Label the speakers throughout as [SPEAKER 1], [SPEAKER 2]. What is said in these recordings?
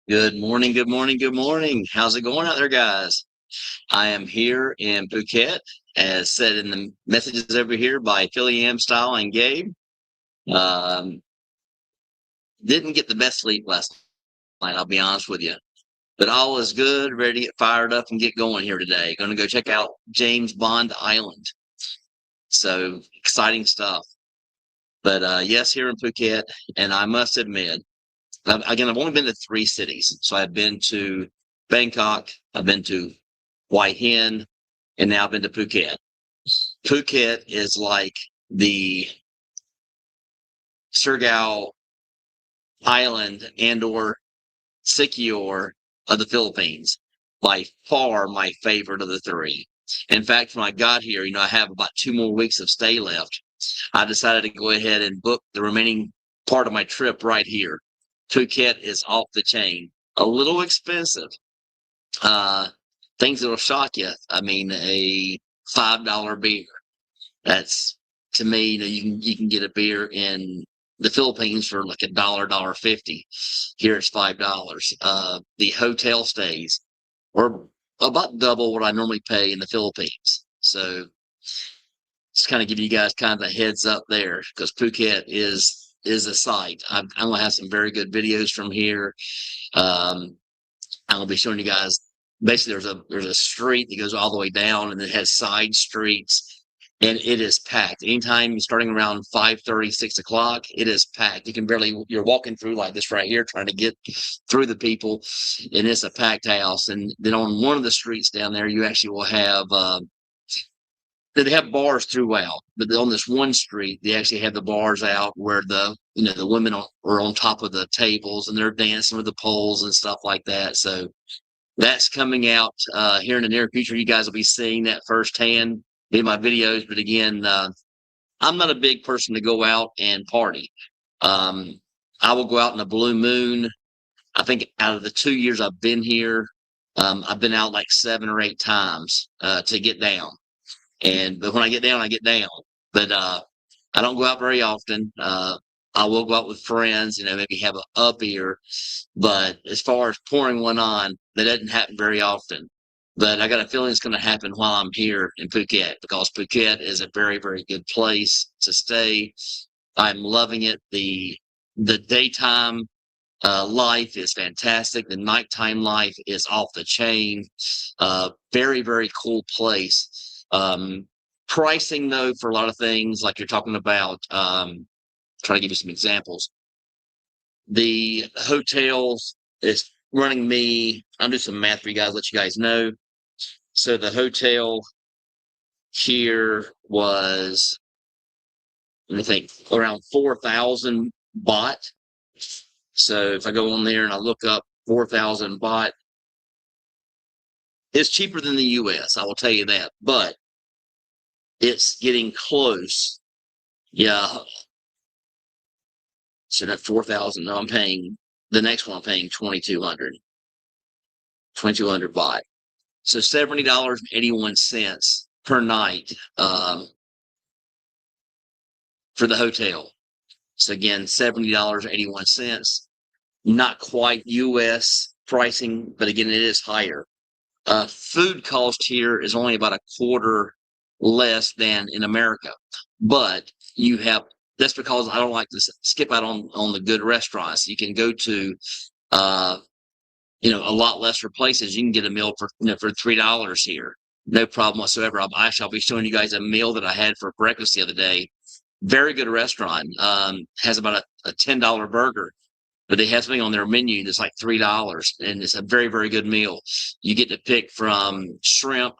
[SPEAKER 1] Good morning, good morning, good morning. How's it going out there, guys? I am here in Phuket, as said in the messages over here by Philly Am Style and Gabe. Um, didn't get the best sleep last night, I'll be honest with you. But all is good, ready to get fired up and get going here today. Going to go check out James Bond Island. So exciting stuff. But yes, here in Phuket, and I must admit, I've only been to three cities. So I've been to Bangkok, I've been to White Hen, and now I've been to Phuket. Phuket is like the Surigao Island and or Siquijor of the Philippines. By far my favorite of the three. In fact, when I got here, I have about 2 more weeks of stay left. I decided to go ahead and book the remaining part of my trip right here. Phuket is off the chain. A little expensive. Uh, Things that'll shock you. I mean, a $5 beer. That's to me, you can get a beer in the Philippines for like $1, $1.50. Here it's $5. The hotel stays are about double what I normally pay in the Philippines. So just kind of give you guys kind of a heads up there because Phuket is a sight. I'm gonna have some very good videos from here. Um, I'm gonna be showing you guys. Basically, there's a street that goes all the way down, and it has side streets, and it is packed. Anytime starting around 5:30, 6 o'clock, it is packed. You're walking through like this right here, trying to get through the people, and it's a packed house. And then on one of the streets down there, you actually will have they have bars throughout, but on this one street, they actually have the bars out where the women are on top of the tables and they're dancing with the poles and stuff like that. So that's coming out here in the near future. You guys will be seeing that firsthand in my videos. But again, I'm not a big person to go out and party. Um, I will go out in a blue moon. I think out of the 2 years I've been here, I've been out like 7 or 8 times to get down. But when I get down, I get down. But I don't go out very often. I will go out with friends, maybe have a beer. But as far as pouring one on, that doesn't happen very often. But I got a feeling it's going to happen while I'm here in Phuket because Phuket is a very, very good place to stay. I'm loving it. The daytime life is fantastic. The nighttime life is off the chain. Very, very cool place. Pricing though for a lot of things like you're talking about, try to give you some examples. The hotels is running me. I'll do some math for you guys, let you guys know. So the hotel here was, let me think, around 4,000 baht. So if I go on there and I look up 4,000 baht, it's cheaper than the US, I will tell you that, but it's getting close. Yeah. So that 4,000, no, the next one I'm paying 2,200 baht. So $70.81 per night for the hotel. So again, $70.81. Not quite US pricing, but again, it is higher. Food cost here is only about a quarter less than in America, but that's because I don't like to skip out on the good restaurants. You can go to a lot lesser places. You can get a meal for $3 here, no problem whatsoever. I'll be showing you guys a meal that I had for breakfast the other day. Very good restaurant. Has about a $10 burger, but they have something on their menu that's like $3, and it's a very, very good meal. You get to pick from shrimp,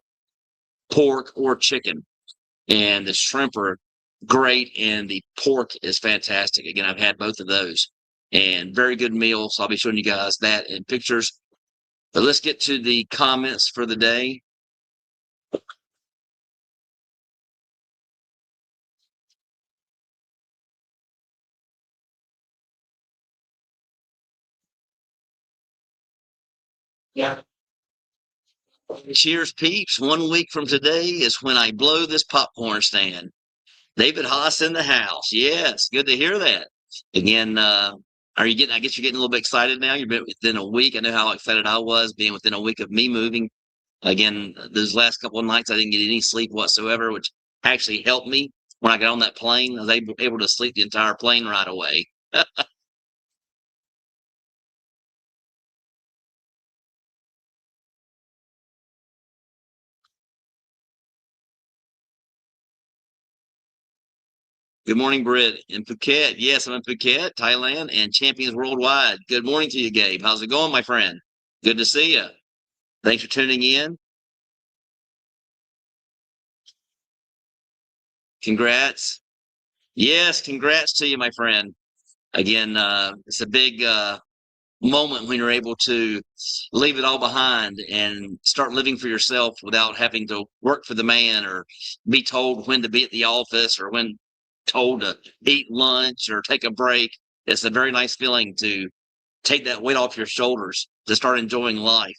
[SPEAKER 1] pork, or chicken, and the shrimp are great, and the pork is fantastic. Again, I've had both of those, and very good meal. So I'll be showing you guys that in pictures. But let's get to the comments for the day. Yeah. Cheers, peeps. 1 week from today is when I blow this popcorn stand. David Haas in the house. Yes, good to hear that. Again, Are you getting? I guess you're getting a little bit excited now. You've been within a week. I know how excited I was being within a week of me moving. Again, those last couple of nights I didn't get any sleep whatsoever, which actually helped me when I got on that plane. I was able to sleep the entire plane right away. Good morning, Britt. In Phuket. Yes, I'm in Phuket, Thailand, and champions worldwide. Good morning to you, Gabe. How's it going, my friend? Good to see you. Thanks for tuning in. Congrats. Yes, congrats to you, my friend. Again, it's a big moment when you're able to leave it all behind and start living for yourself without having to work for the man or be told when to be at the office or when told to eat lunch or take a break. It's a very nice feeling to take that weight off your shoulders to start enjoying life.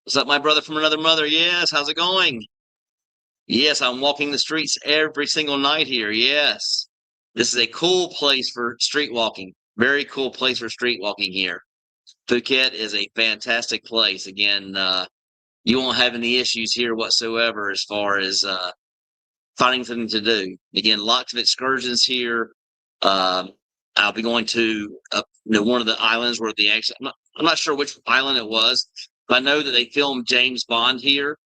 [SPEAKER 1] What's up, my brother from another mother? Yes, how's it going? Yes, I'm walking the streets every single night here. Yes. This is a cool place for street walking. Very cool place for street walking here. Phuket is a fantastic place. Again, you won't have any issues here whatsoever as far as finding something to do. Again, lots of excursions here. Um, I'll be going to one of the islands where the actually I'm not sure which island it was, but I know that they filmed James Bond here.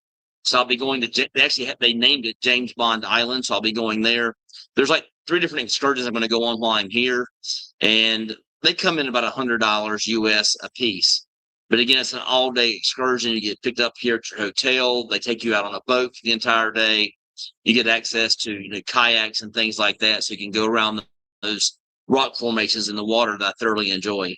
[SPEAKER 1] So I'll be going to. They named it James Bond Island, so I'll be going there. There's like three different excursions I'm going to go on while I'm here, and they come in about $100 US a piece. But again, it's an all-day excursion. You get picked up here at your hotel. They take you out on a boat for the entire day. You get access to kayaks and things like that, so you can go around those rock formations in the water that I thoroughly enjoy.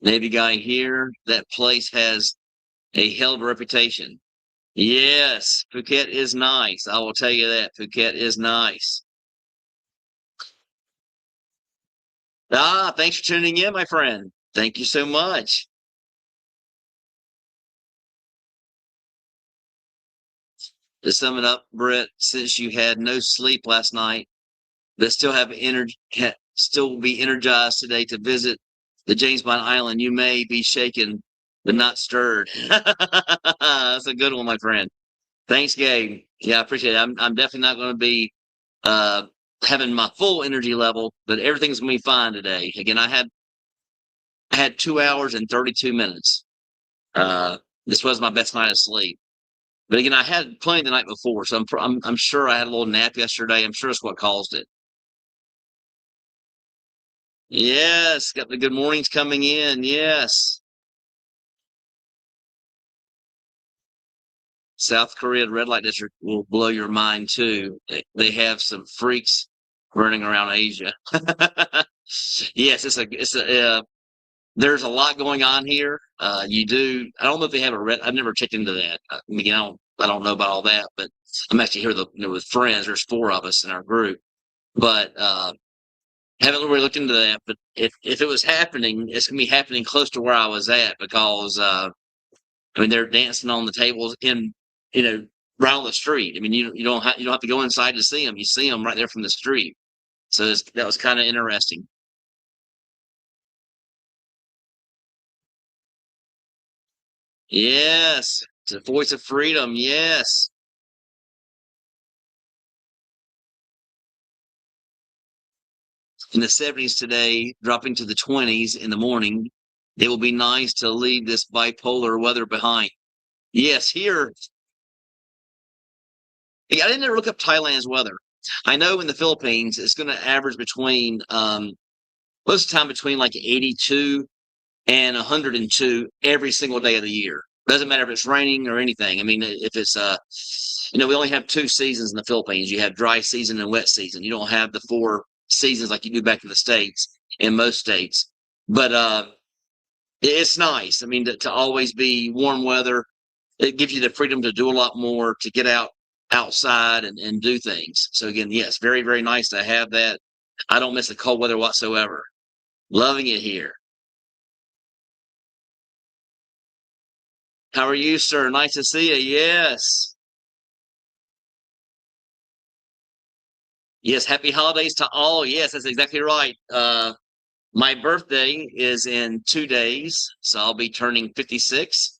[SPEAKER 1] Navy guy here. That place has a hell of a reputation. Yes, Phuket is nice. I will tell you that. Phuket is nice. Ah, thanks for tuning in, my friend. Thank you so much. To sum it up, Brett, since you had no sleep last night, but still have energy, still be energized today to visit the James Bond Island, you may be shaken but not stirred. That's a good one, my friend. Thanks, Gabe. Yeah, I appreciate it. I'm definitely not going to be uh, having my full energy level, but everything's gonna be fine today. Again, I had 2 hours and 32 minutes. Uh, this was my best night of sleep. But again, I had plenty the night before, so I'm sure I had a little nap yesterday. I'm sure it's what caused it. Yes, got the good mornings coming in. Yes, South Korea red light district will blow your mind too. They have some freaks running around Asia. Yes, there's a lot going on here. You do. I don't know if they have a red. I've never checked into that. I mean, I don't know about all that, but I'm actually here with friends. There's four of us in our group, but haven't really looked into that. But if it was happening, it's gonna be happening close to where I was at because I mean they're dancing on the tables in you know right on the street. I mean you don't have to go inside to see them. You see them right there from the street. So that was kind of interesting. Yes, it's a voice of freedom. Yes. In the 70s today, dropping to the 20s in the morning. It will be nice to leave this bipolar weather behind. Yes, here, I didn't look up Thailand's weather. I know in the Philippines, it's going to average between, most of the time between like 82 and 102 every single day of the year. Doesn't matter if it's raining or anything. I mean, if it's, we only have two seasons in the Philippines. You have dry season and wet season. You don't have the four seasons like you do back in the States, in most states. But it's nice. I mean, to always be warm weather, it gives you the freedom to do a lot more, to get outside and do things. So again, yes, very, very nice to have that. I don't miss the cold weather whatsoever. Loving it here. How are you, sir? Nice to see you. Yes. Yes. Happy holidays to all. Yes, that's exactly right. My birthday is in 2 days, so I'll be turning 56.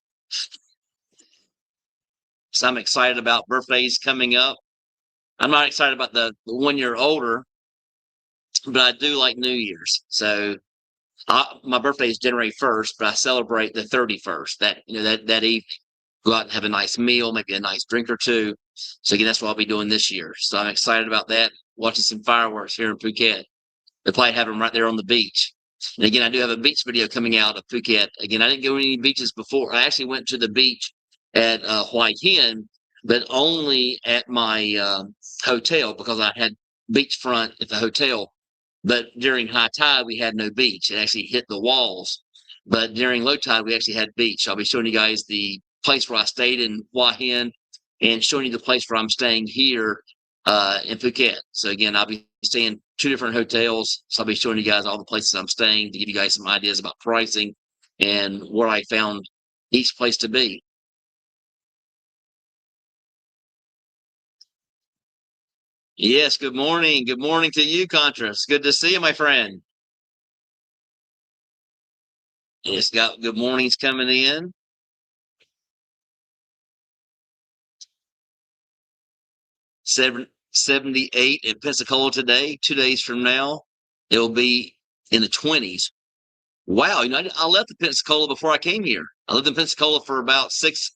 [SPEAKER 1] So I'm excited about birthdays coming up. I'm not excited about the 1 year older, but I do like New Year's. So my birthday is January 1st, but I celebrate the 31st. That evening, go out and have a nice meal, maybe a nice drink or two. So again, that's what I'll be doing this year. So I'm excited about that. Watching some fireworks here in Phuket. They'll probably have them right there on the beach. And again, I do have a beach video coming out of Phuket. Again, I didn't go to any beaches before. I actually went to the beach at Hua Hin, but only at my hotel because I had beachfront at the hotel. But during high tide, we had no beach. It actually hit the walls. But during low tide, we actually had beach. So I'll be showing you guys the place where I stayed in Hua Hin and showing you the place where I'm staying here in Phuket. So again, I'll be staying two different hotels. So I'll be showing you guys all the places I'm staying to give you guys some ideas about pricing and where I found each place to be. Yes, good morning. Good morning to you, Contras. Good to see you, my friend. It's got good mornings coming in. 78 in Pensacola today. 2 days from now, it'll be in the 20s. Wow, I left Pensacola before I came here. I lived in Pensacola for about six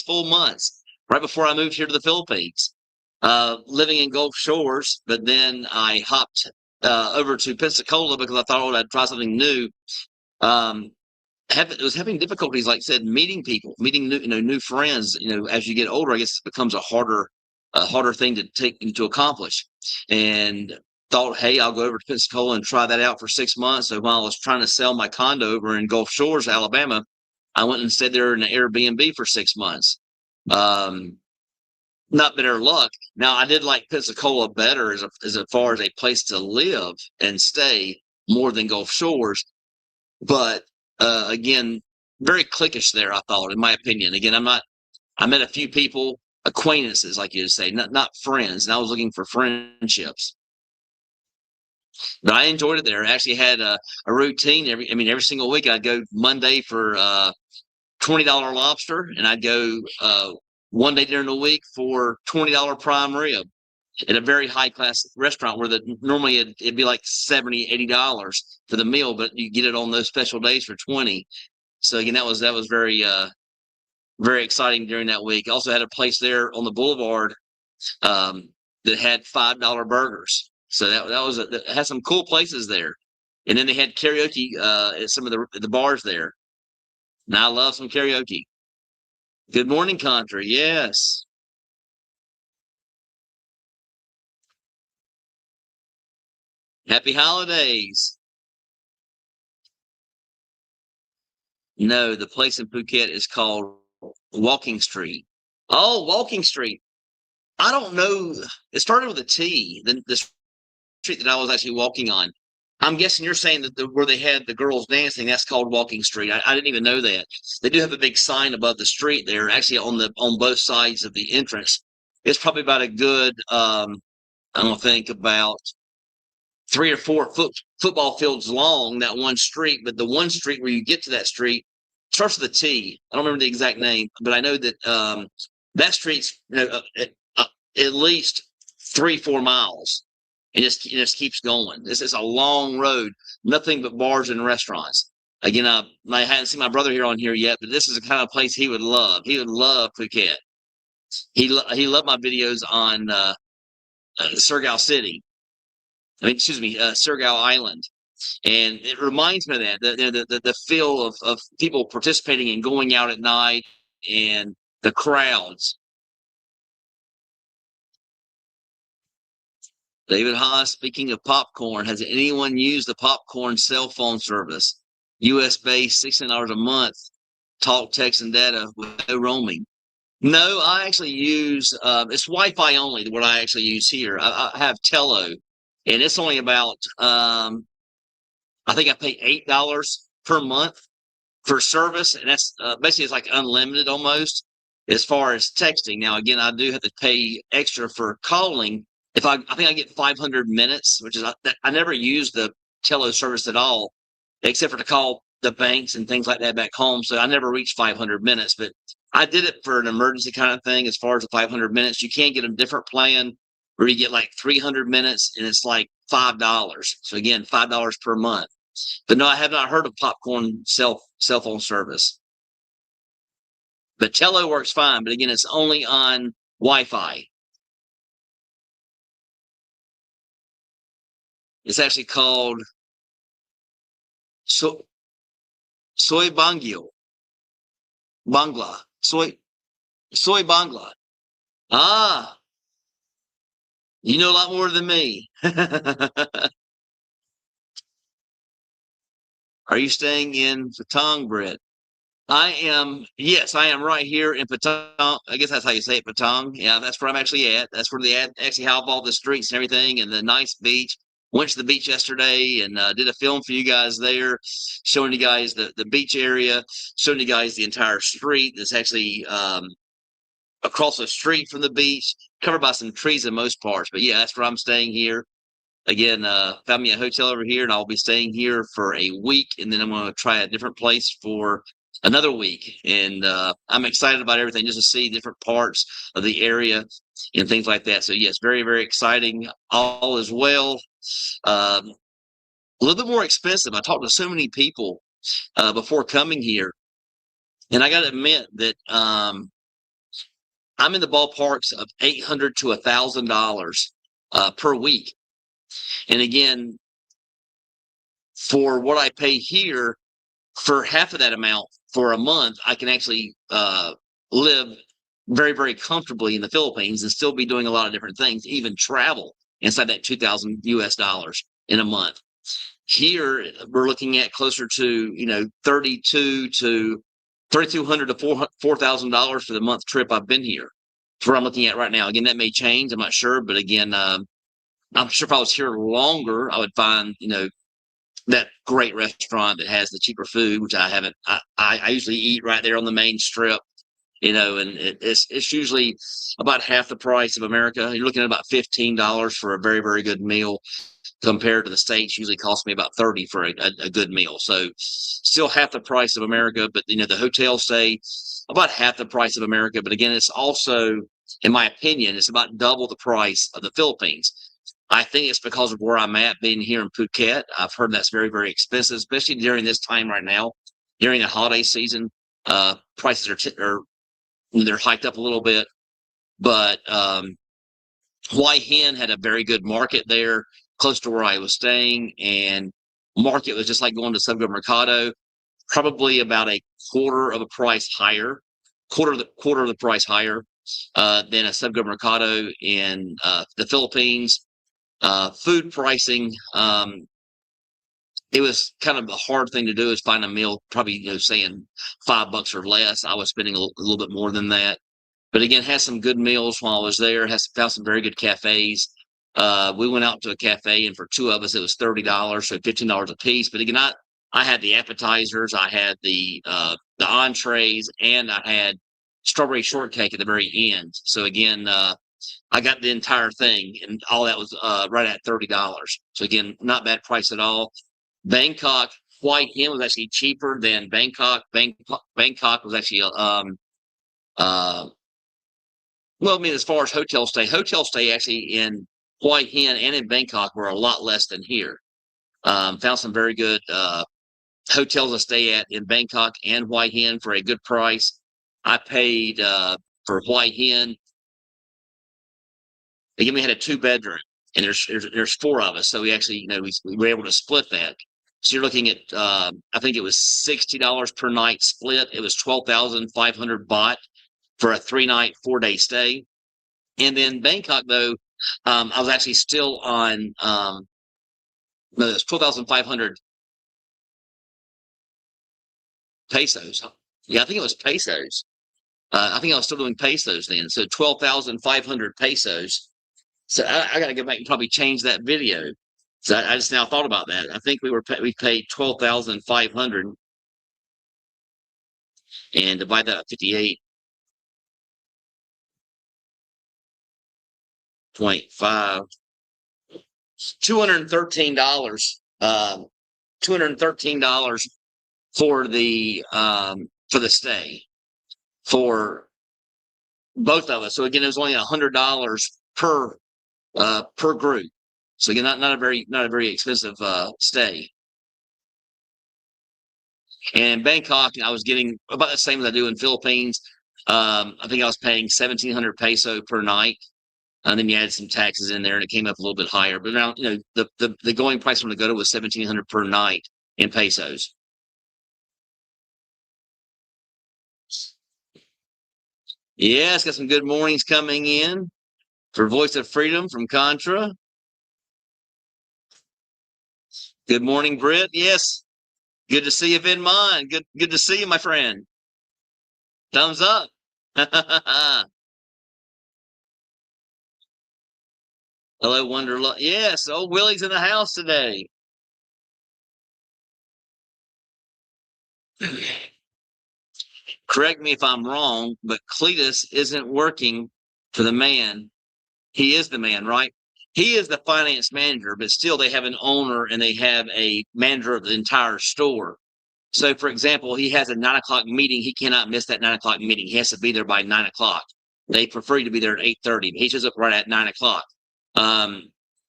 [SPEAKER 1] full months, right before I moved here to the Philippines. Living in Gulf Shores, but then I hopped over to Pensacola because I thought, I'd try something new. Um, was having difficulties, like I said, meeting people, meeting new friends. As you get older, I guess it becomes a harder thing to take to accomplish. And thought, hey, I'll go over to Pensacola and try that out for 6 months. So while I was trying to sell my condo over in Gulf Shores, Alabama, I went and stayed there in an Airbnb for 6 months. Um, Not better luck. Now, I did like Pensacola better as far as a place to live and stay more than Gulf Shores. But again, very cliquish there, I thought, in my opinion. Again, I met a few people, acquaintances, like you say, not friends. And I was looking for friendships. But I enjoyed it there. I actually had a routine every single week. I'd go Monday for $20 lobster, and I'd go one day during the week for $20 prime rib at a very high class restaurant where normally it'd be like $70, $80 for the meal, but you get it on those special days for 20. So again, that was very exciting during that week. I also had a place there on the boulevard that had $5 burgers. So that had some cool places there. And then they had karaoke at some of the bars there. And I love some karaoke. Good morning, Contra. Yes. Happy holidays. No, the place in Phuket is called Walking Street. Oh, Walking Street. I don't know. It started with a T. The street that I was actually walking on. I'm guessing you're saying that where they had the girls dancing, that's called Walking Street. I didn't even know that. They do have a big sign above the street there, actually on both sides of the entrance. It's probably about a good I don't think about 3 or 4 football fields long, that one street, but the one street where you get to that street starts with a T. I don't remember the exact name, but I know that that street's at least 3, 4 miles. It just keeps going. This is a long road, nothing but bars and restaurants. Again, I hadn't seen my brother here on here yet, but this is the kind of place he would love. He would love Phuket. He loved my videos on Surigao City. Excuse me, Surigao Island, and it reminds me of that the feel of people participating and going out at night and the crowds. David Haas, speaking of popcorn, has anyone used the popcorn cell phone service? US based, $16 a month, talk, text, and data with no roaming. No, I actually use it's Wi-Fi only. What I actually use here, I have Tello, and it's only about I think I pay $8 per month, for service, and that's basically it's like unlimited almost as far as texting. Now, again, I do have to pay extra for calling. If I think I get 500 minutes, which is I never use the tele service at all, except for to call the banks and things like that back home. So I never reached 500 minutes, but I did it for an emergency kind of thing. As far as the 500 minutes, you can get a different plan where you get like 300 minutes, and it's like $5. So again, $5 per month. But no, I have not heard of popcorn cell phone service. But Tello works fine. But again, it's only on Wi-Fi. It's actually called so, Soy Bangla. Bangla. Soy Bangla. Ah, you know a lot more than me. Are you staying in Patong, Britt? Yes, I am right here in Patong. I guess that's how you say it, Patong. Yeah, that's where I'm actually at. That's where they actually have all the streets and everything and the nice beach. Went to the beach yesterday and did a film for you guys there, showing you guys the beach area, showing you guys the entire street that's actually across the street from the beach, covered by some trees in most parts. But yeah, that's where I'm staying here. Again, found me a hotel over here, and I'll be staying here for a week, and then I'm going to try a different place for another week. And I'm excited about everything, just to see different parts of the area and things like that. So yes, very, very exciting. All is well. A little bit more expensive. I talked to so many people before coming here, and I got to admit that I'm in the ballparks of $800 to $1,000 per week. And again, for what I pay here, for half of that amount for a month, I can actually live very, very comfortably in the Philippines and still be doing a lot of different things, even travel inside that 2,000 US dollars in a month. Here, we're looking at closer to 3,200 to $4,000 for the month trip I've been here. That's what I'm looking at right now. Again, that may change. I'm not sure, but again, I'm sure if I was here longer, I would find that great restaurant that has the cheaper food, which I haven't. I usually eat right there on the main strip, and it's usually about half the price of America. You're looking at about $15 for a very, very good meal, compared to the States. Usually costs me about 30 for a good meal. So still half the price of America, but the hotel stay about half the price of America. But again, it's also, in my opinion, it's about double the price of the Philippines. I think it's because of where I'm at, being here in Phuket. I've heard that's very, very expensive, especially during this time right now, during the holiday season. Prices are they're hiked up a little bit, but Hua Hin had a very good market there, close to where I was staying, and market was just like going to Subgo Mercado, probably about a quarter of the price higher, quarter of the price higher than a Subgo Mercado in the Philippines. Food pricing, it was kind of a hard thing to do, is find a meal, probably saying $5 or less. I was spending a little bit more than that. But again, had some good meals while I was there. Found some very good cafes. We went out to a cafe, and for two of us, it was $30, so $15 a piece. But again, I had the appetizers, I had the entrees, and I had strawberry shortcake at the very end. So again, I got the entire thing, and all that was right at $30. So again, not bad price at all. Bangkok, Hua Hin was actually cheaper than Bangkok. Bangkok was actually well, I mean, as far as hotel stay actually in Hua Hin and in Bangkok were a lot less than here. Found some very good hotels to stay at in Bangkok and Hua Hin for a good price. I paid for Hua Hin. Again, we had a 2-bedroom, and there's 4 of us, so we actually, we were able to split that. So you're looking at, I think it was $60 per night split. It was 12,500 baht for a 3-night, 4-day stay. And then Bangkok, though, I was actually still on, no, it was 12,500 pesos. Yeah, I think it was pesos. I think I was still doing pesos then. So 12,500 pesos. So I got to go back and probably change that video. So I just now thought about that. I think we paid 12,500. and divide that by 58.5. $213. $213 for the stay for both of us. So again, it was only $100 per group. So again, not a very expensive stay. And Bangkok, I was getting about the same as I do in Philippines. I think I was paying 1,700 peso per night. And then you add some taxes in there, and it came up a little bit higher. But now, the going price when I go to was 1,700 per night in pesos. Yes, got some good mornings coming in for Voice of Freedom from Contra. Good morning, Britt. Yes, good to see you, in mine. Good to see you, my friend. Thumbs up. Hello, Wonderlust. Yes, old Willie's in the house today. Correct me if I'm wrong, but Cletus isn't working for the man. He is the man, right? He is the finance manager, but still they have an owner and they have a manager of the entire store. So, for example, he has a 9 o'clock meeting. He cannot miss that 9 o'clock meeting. He has to be there by 9 o'clock. They prefer you to be there at 8:30. He shows up right at 9 o'clock.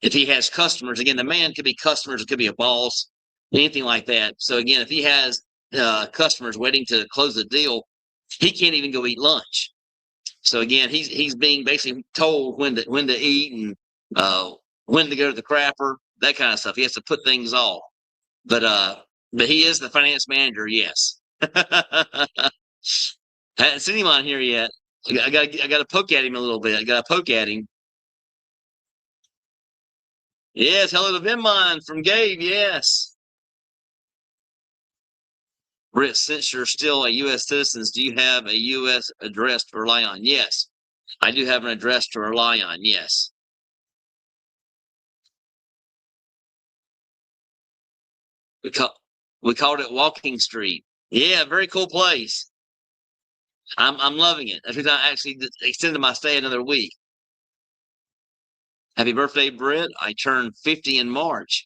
[SPEAKER 1] If he has customers, again, the man could be customers. It could be a boss, anything like that. So again, if he has customers waiting to close the deal, he can't even go eat lunch. So again, he's being basically told when to eat and when to go to the crapper, that kind of stuff. He has to put things off. But he is the finance manager, yes. Haven't seen him on here yet. I got to poke at him a little bit. I got to poke at him. Yes, hello to Vimon from Gabe. Yes. Britt, since you're still a U.S. citizen, do you have a U.S. address to rely on? Yes, I do have an address to rely on. Yes. We call we called it Walking Street. Yeah, very cool place. I'm loving it. That's reason I actually extended my stay another week. Happy birthday, Britt. I turned 50 in March.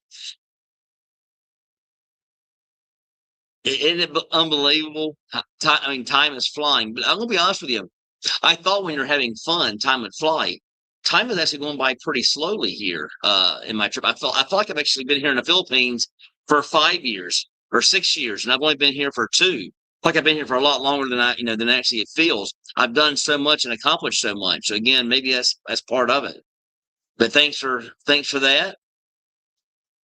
[SPEAKER 1] Isn't it unbelievable? I mean, time is flying. But I'm going to be honest with you. I thought when you're having fun, time would fly. Time is actually going by pretty slowly here in my trip. I feel like I've actually been here in the Philippines for 5 years or 6 years, and I've only been here for 2. Like I've been here for a lot longer than actually it feels. I've done so much and accomplished so much. So again, maybe that's part of it. But thanks for that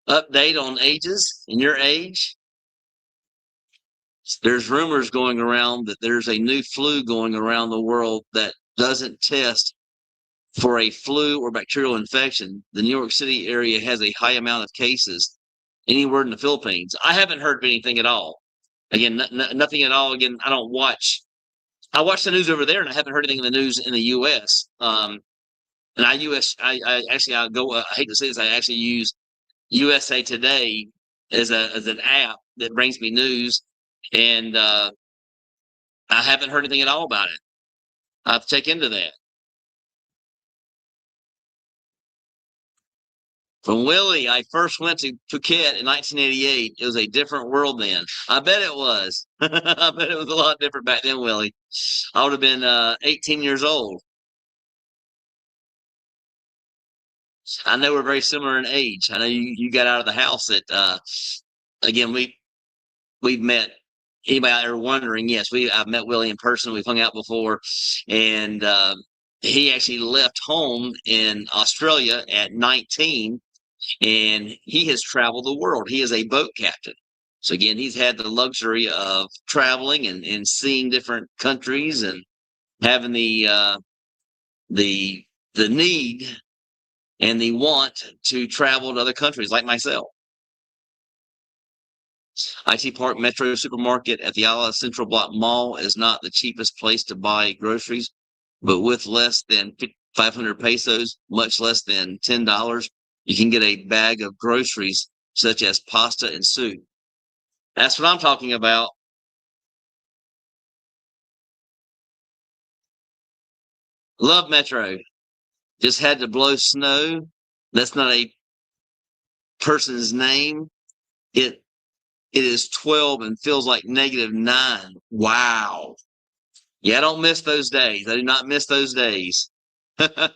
[SPEAKER 1] update on ages and your age. There's rumors going around that there's a new flu going around the world that doesn't test for a flu or bacterial infection. The New York City area has a high amount of cases anywhere in the Philippines. I haven't heard of anything at all. Again, nothing at all. Again, I don't watch. I watch the news over there, and I haven't heard anything in the news in the U.S. And I actually, I hate to say this, I actually use USA Today as an app that brings me news, and I haven't heard anything at all about it. I have to check into that. From Willie, I first went to Phuket in 1988. It was a different world then. I bet it was. I bet it was a lot different back then, Willie. I would have been 18 years old. I know we're very similar in age. I know you got out of the house at again we've met. Anybody out there wondering? Yes, I've met Willie in person. We've hung out before, and he actually left home in Australia at 19, and he has traveled the world. He is a boat captain. So again, he's had the luxury of traveling and seeing different countries and having the need and the want to travel to other countries like myself. IT Park Metro Supermarket at the Ala Central Block Mall is not the cheapest place to buy groceries, but with less than 500 pesos, much less than $10, you can get a bag of groceries such as pasta and soup. That's what I'm talking about. Love Metro. Just had to blow snow. That's not a person's name. It it is 12 and feels like -9. Wow. Yeah, I don't miss those days. I do not miss those days. I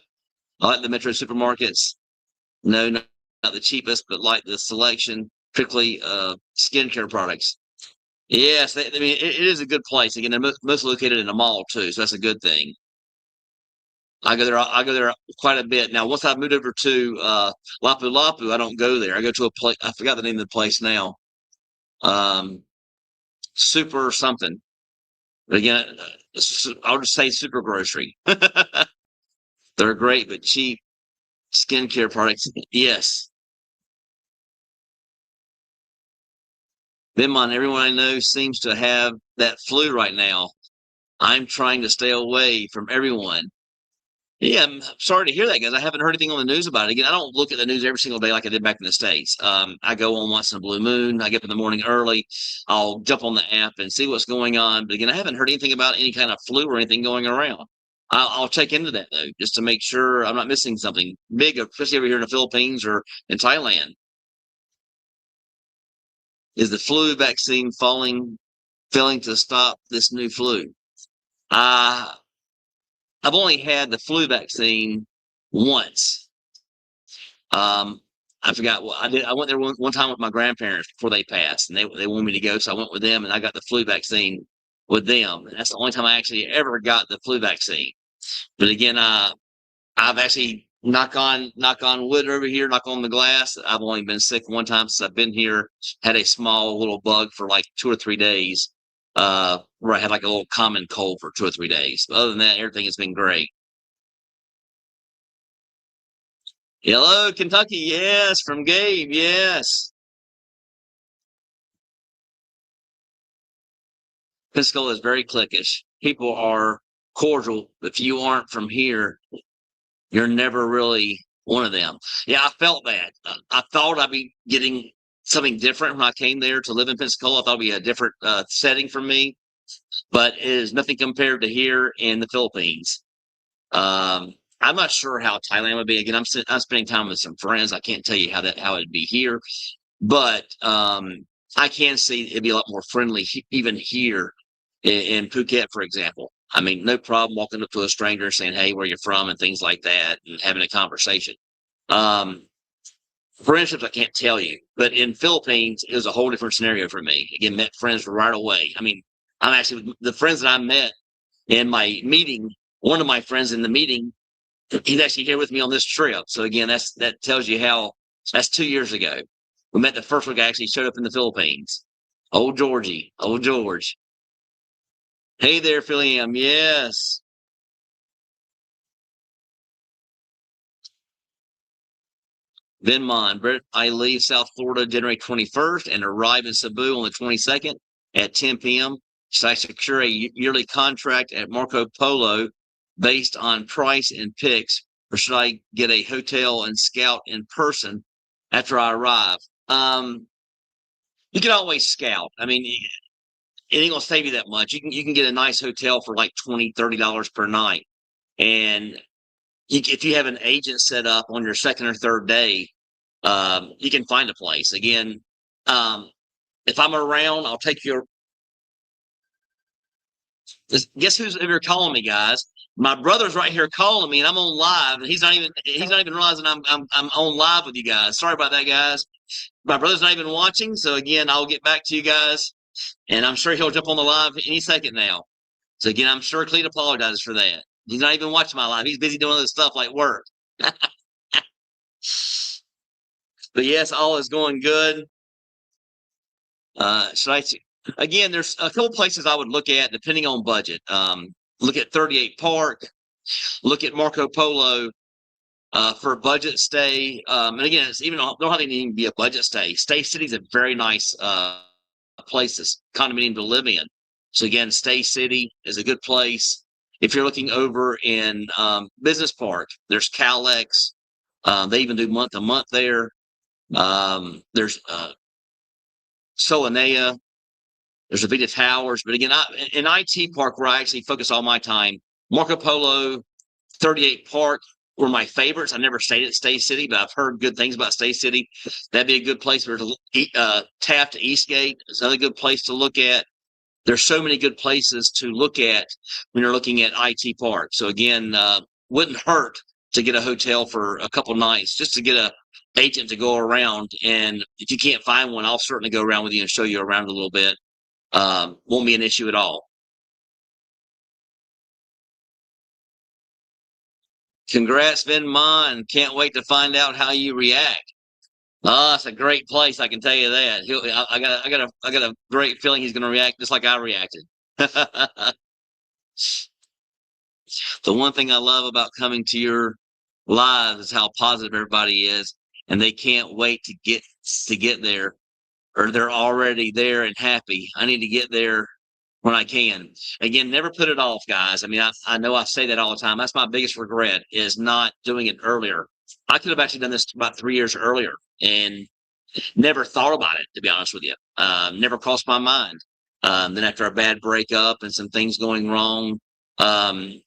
[SPEAKER 1] like the Metro supermarkets. No, not the cheapest, but like the selection, particularly skincare products. Yes, I mean it is a good place. Again, they're most located in a mall too, so that's a good thing. I go there. I go there quite a bit now. Once I moved over to Lapu Lapu, I don't go there. I go to a place. I forgot the name of the place now. Um, Super something. But again, I'll just say Super Grocery. They're great but cheap skincare products. Yes, them on everyone I know seems to have that flu right now. I'm trying to stay away from everyone. Yeah, I'm sorry to hear that, guys. I haven't heard anything on the news about it. Again, I don't look at the news every single day like I did back in the States. I go on once in a blue moon. I get up in the morning early. I'll jump on the app and see what's going on. But again, I haven't heard anything about any kind of flu or anything going around. I'll check into that, though, just to make sure I'm not missing something big, especially over here in the Philippines or in Thailand. Is the flu vaccine failing to stop this new flu? Uh, I've only had the flu vaccine once. Um, I forgot what I did. I went there one time with my grandparents before they passed, and they wanted me to go, so I went with them, and I got the flu vaccine with them. And that's the only time I actually ever got the flu vaccine. But again, I've actually knock on wood over here, knock on the glass. I've only been sick one time since I've been here. Had a small little bug for like 2 or 3 days, where I had like a little common cold for 2 or 3 days. But other than that, everything has been great. Hello, Kentucky. Yes, from Gabe. Yes. Pensacola is very cliquish. People are cordial. If you aren't from here, you're never really one of them. Yeah, I felt that. I thought I'd be getting something different when I came there to live in Pensacola. I thought it'd be a different setting for me, but it is nothing compared to here in the Philippines. I'm not sure how Thailand would be. Again, I'm spending time with some friends. I can't tell you how it'd be here, but I can see it'd be a lot more friendly even here in Phuket, for example. I mean, no problem walking up to a stranger saying, "Hey, where you from?" and things like that, and having a conversation. Um, Friendships, I can't tell you, but in Philippines, it was a whole different scenario for me. Again, met friends right away. I mean, I'm actually the friends that I met in my meeting. One of my friends in the meeting, he's actually here with me on this trip. So again, that tells you how. That's 2 years ago. We met the first one guy actually showed up in the Philippines. Old Georgie, old George. Hey there, Philiam. Yes. Venmon, Brett, I leave South Florida January 21st and arrive in Cebu on the 22nd at 10 p.m. Should I secure a yearly contract at Marco Polo based on price and picks, or should I get a hotel and scout in person after I arrive? You can always scout. I mean, it ain't gonna save you that much. You can get a nice hotel for like $20, $30 per night, and if you have an agent set up on your second or third day, you can find a place. Again, um, if I'm around, I'll take your. Guess who's ever calling me, guys? My brother's right here calling me, and I'm on live, and he's not even realizing I'm on live with you guys. Sorry about that, guys. My brother's not even watching, so again, I'll get back to you guys, and I'm sure he'll jump on the live any second now. So again, I'm sure Cleet apologizes for that. He's not even watching my live. He's busy doing other stuff like work. But yes, all is going good. Should I? Again, there's a couple places I would look at depending on budget. Look at 38 Park. Look at Marco Polo for a budget stay. And again, it's even don't have to even be a budget stay. Stay City's a very nice place, this condominium to live in. So again, Stay City is a good place. If you're looking over in Business Park, there's Calex. They even do month to month there. There's Solanea. There's Avita Towers. But again, in IT Park, where I actually focus all my time, Marco Polo, 38 Park were my favorites. I never stayed at Stay City, but I've heard good things about Stay City. That'd be a good place for Taft Eastgate. It's another good place to look at. There's so many good places to look at when you're looking at IT Park. So again, wouldn't hurt to get a hotel for a couple nights just to get a agent to go around. And if you can't find one, I'll certainly go around with you and show you around a little bit. Won't be an issue at all. Congrats, Vin Mon. Can't wait to find out how you react. Oh, it's a great place. I can tell you that. I got a great feeling he's going to react just like I reacted. The one thing I love about coming to your live is how positive everybody is, and they can't wait to get there, or they're already there and happy. I need to get there when I can. Again, never put it off, guys. I mean, I know I say that all the time. That's my biggest regret, is not doing it earlier. I could have actually done this about 3 years earlier and never thought about it, to be honest with you. Never crossed my mind. Then after a bad breakup and some things going wrong, mostly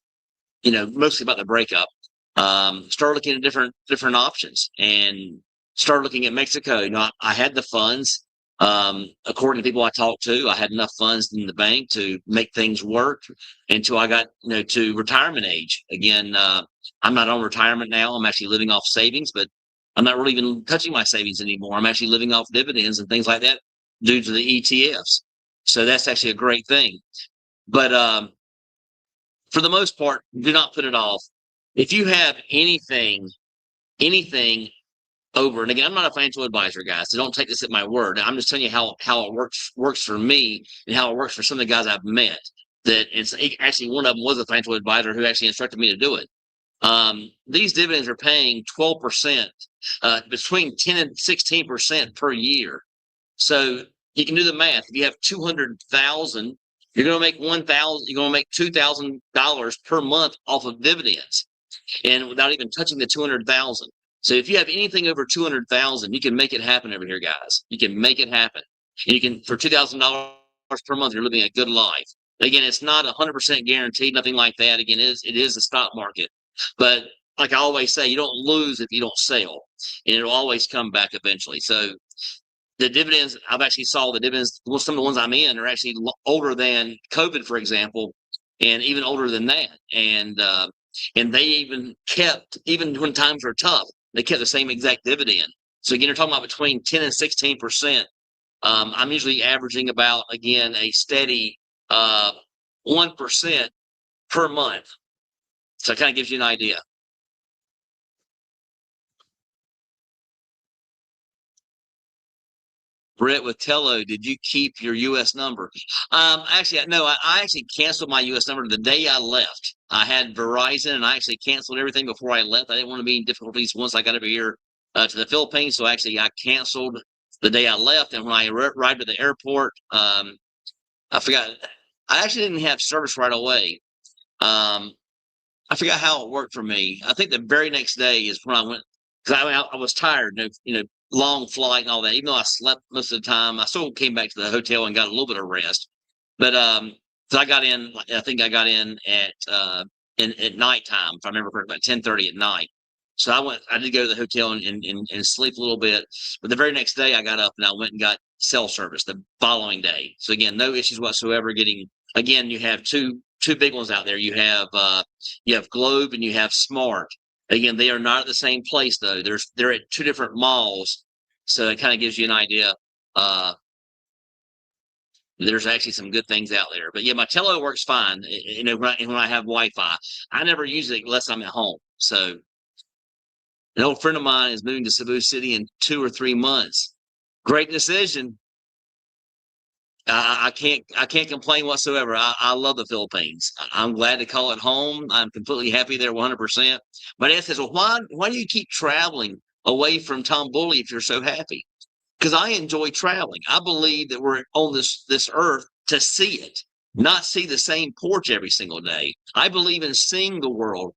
[SPEAKER 1] about the breakup, started looking at different options and started looking at Mexico. I had the funds. According to people I talked to, I had enough funds in the bank to make things work until I got, to retirement age. Again, I'm not on retirement now. I'm actually living off savings, but I'm not really even touching my savings anymore. I'm actually living off dividends and things like that due to the ETFs. So that's actually a great thing. But for the most part, do not put it off. If you have anything over, and again, I'm not a financial advisor, guys, so don't take this at my word. I'm just telling you how it works for me and how it works for some of the guys I've met. That it's actually, one of them was a financial advisor who actually instructed me to do it. These dividends are paying 12%, between 10 and 16% per year. So you can do the math. If you have 200,000, you're going to make 1,000. You're going to make $2,000 per month off of dividends, and without even touching the 200,000. So if you have anything over 200,000, you can make it happen over here, guys. You can make it happen, and you can, for $2,000 per month, you're living a good life. Again, it's not 100% guaranteed, nothing like that. Again, it is the stock market, but like I always say, you don't lose if you don't sell, and it'll always come back eventually. So the dividends, I've actually saw the dividends. Well, some of the ones I'm in are actually older than COVID, for example, and even older than that. And they even kept, even when times were tough, they kept the same exact dividend. So again, you're talking about between 10 and 16%. I'm usually averaging about, again, a steady 1% per month. So it kind of gives you an idea. Brett with Tello, did you keep your U.S. number? Actually, no, I actually canceled my U.S. number the day I left. I had Verizon, and I actually canceled everything before I left. I didn't want to be in difficulties once I got over here to the Philippines. So actually, I canceled the day I left. And when I arrived at the airport, I forgot. I actually didn't have service right away. I forgot how it worked for me. I think the very next day is when I went, because I was tired, long flight and all that. Even though I slept most of the time, I still came back to the hotel and got a little bit of rest. But so I got in. I think I got in at nighttime, if I remember correctly, about 10:30 at night. So I did go to the hotel and sleep a little bit. But the very next day, I got up and I went and got cell service the following day. So again, no issues whatsoever getting. Again, you have two big ones out there. You have Globe and you have Smart. Again, they are not at the same place though. They're at two different malls, so it kind of gives you an idea. There's actually some good things out there. But yeah, my Tello works fine. When I have Wi-Fi, I never use it unless I'm at home. So an old friend of mine is moving to Cebu City in 2 or 3 months. Great decision. I can't complain whatsoever. I love the Philippines. I'm glad to call it home. I'm completely happy there 100%. But Ed says, well, why do you keep traveling away from Tambuli if you're so happy? Because I enjoy traveling. I believe that we're on this earth to see it, not see the same porch every single day. I believe in seeing the world.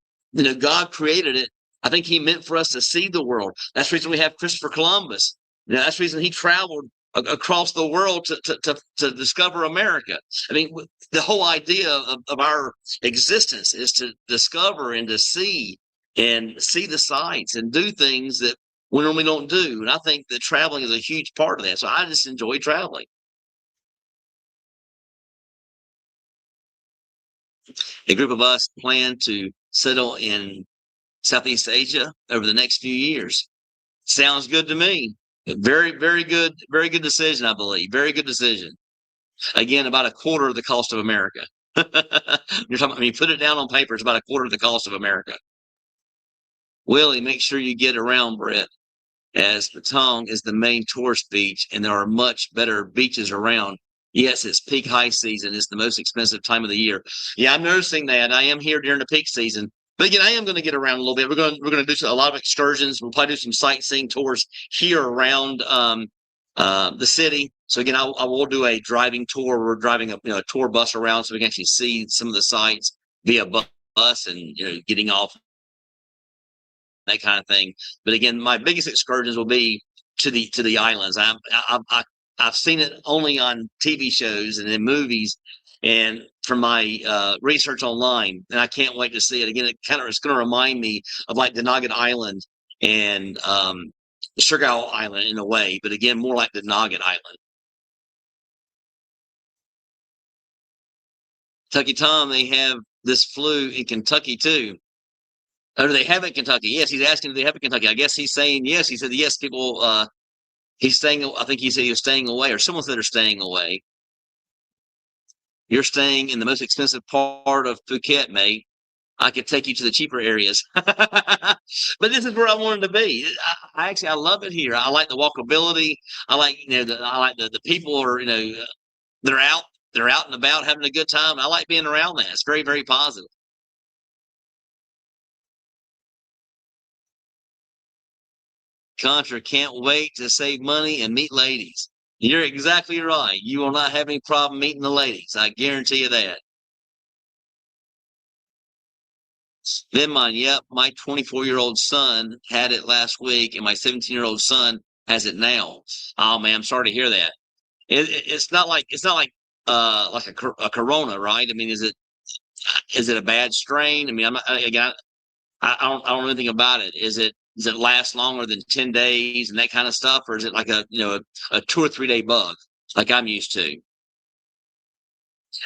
[SPEAKER 1] God created it. I think he meant for us to see the world. That's the reason we have Christopher Columbus. That's the reason he traveled across the world to discover America. I mean, the whole idea of our existence is to discover and see the sights and do things that we normally don't do. And I think that traveling is a huge part of that. So I just enjoy traveling. A group of us plan to settle in Southeast Asia over the next few years. Sounds good to me. Very good decision, I believe. Very good decision. Again, about a quarter of the cost of America. You're talking, I mean, put it down on paper. It's about a quarter of the cost of America. Willie, make sure you get around, Brett, as Patong is the main tourist beach, and there are much better beaches around. Yes, it's peak high season. It's the most expensive time of the year. Yeah, I'm noticing that. I am here during the peak season. But again, I am going to get around a little bit. We're going to do a lot of excursions. We'll probably do some sightseeing tours here around the city. So again, I will do a driving tour. We're driving a tour bus around so we can actually see some of the sites via bus and getting off, that kind of thing. But again, my biggest excursions will be to the islands. I've seen it only on TV shows and in movies, and from my research online, and I can't wait to see it again. It's going to remind me of like the Nugget Island and Surigao Island in a way, but again, more like the Nugget Island. Kentucky Tom, they have this flu in Kentucky too. Oh, do they have it in Kentucky? Yes, he's asking, do they have it in Kentucky? I guess he's saying yes. He said yes. People, he's staying. I think he said he was staying away, or someone said they're staying away. You're staying in the most expensive part of Phuket, mate. I could take you to the cheaper areas. But this is where I wanted to be. I love it here. I like the walkability. I like I like the people are they're out and about having a good time. I like being around that. It's very positive. Contra can't wait to save money and meet ladies. You're exactly right. You will not have any problem meeting the ladies. I guarantee you that. Then mine, yep, my 24-year-old son had it last week, and my 17-year-old son has it now. Oh man, I'm sorry to hear that. It's not like a corona, right? I mean, is it a bad strain? I mean, I'm not, again, I don't know anything about it. Does it last longer than 10 days and that kind of stuff, or is it like a 2 or 3 day bug like I'm used to?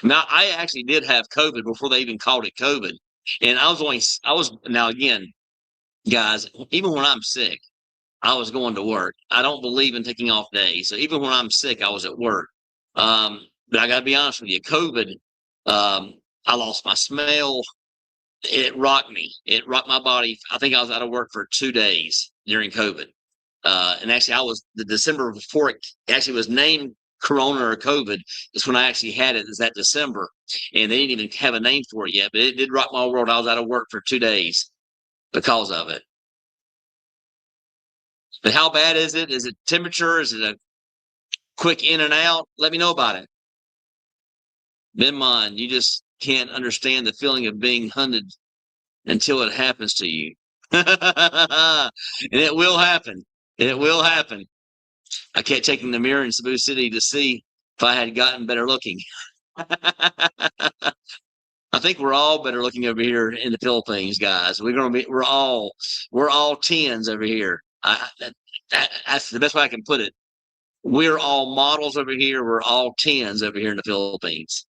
[SPEAKER 1] Now, I actually did have COVID before they even called it COVID, and I was now again, guys. Even when I'm sick, I was going to work. I don't believe in taking off days, so even when I'm sick, I was at work. But I got to be honest with you, COVID. I lost my smell. It rocked me. It rocked my body. I think I was out of work for 2 days during COVID. And actually, I was the December before it actually was named Corona or COVID. Is when I actually had it. Is that December, and they didn't even have a name for it yet. But it did rock my world. I was out of work for 2 days because of it. But how bad is it? Is it temperature? Is it a quick in and out? Let me know about it. Ben Mon, you just can't understand the feeling of being hunted until it happens to you. And it will happen. It will happen. I kept taking the mirror in Cebu City to see if I had gotten better looking. I think we're all better looking over here in the Philippines, guys. We're all tens over here. That's the best way I can put it. We're all models over here. We're all tens over here in the Philippines.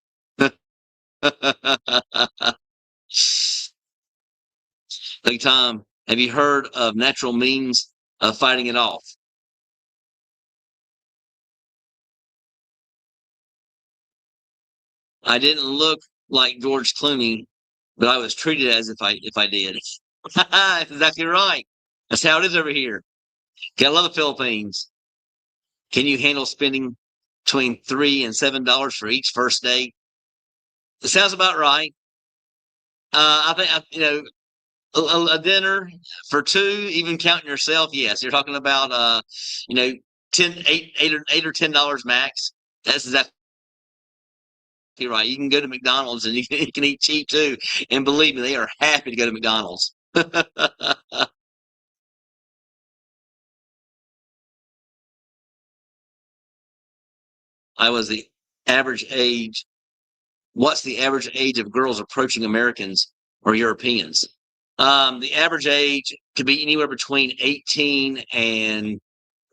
[SPEAKER 1] Like Tom, have you heard of natural means of fighting it off? I didn't look like George Clooney, but I was treated as if I did. That's exactly right. That's how it is over here. Gotta love the Philippines. Can you handle spending between $3 and $7 for each first date? It sounds about right. I think a dinner for two, even counting yourself. Yes, you're talking about you know, 8 or $10 max. That's exactly right. You can go to McDonald's and you can eat cheap too. And believe me, they are happy to go to McDonald's. I was the average age. What's the average age of girls approaching Americans or Europeans? The average age could be anywhere between 18 and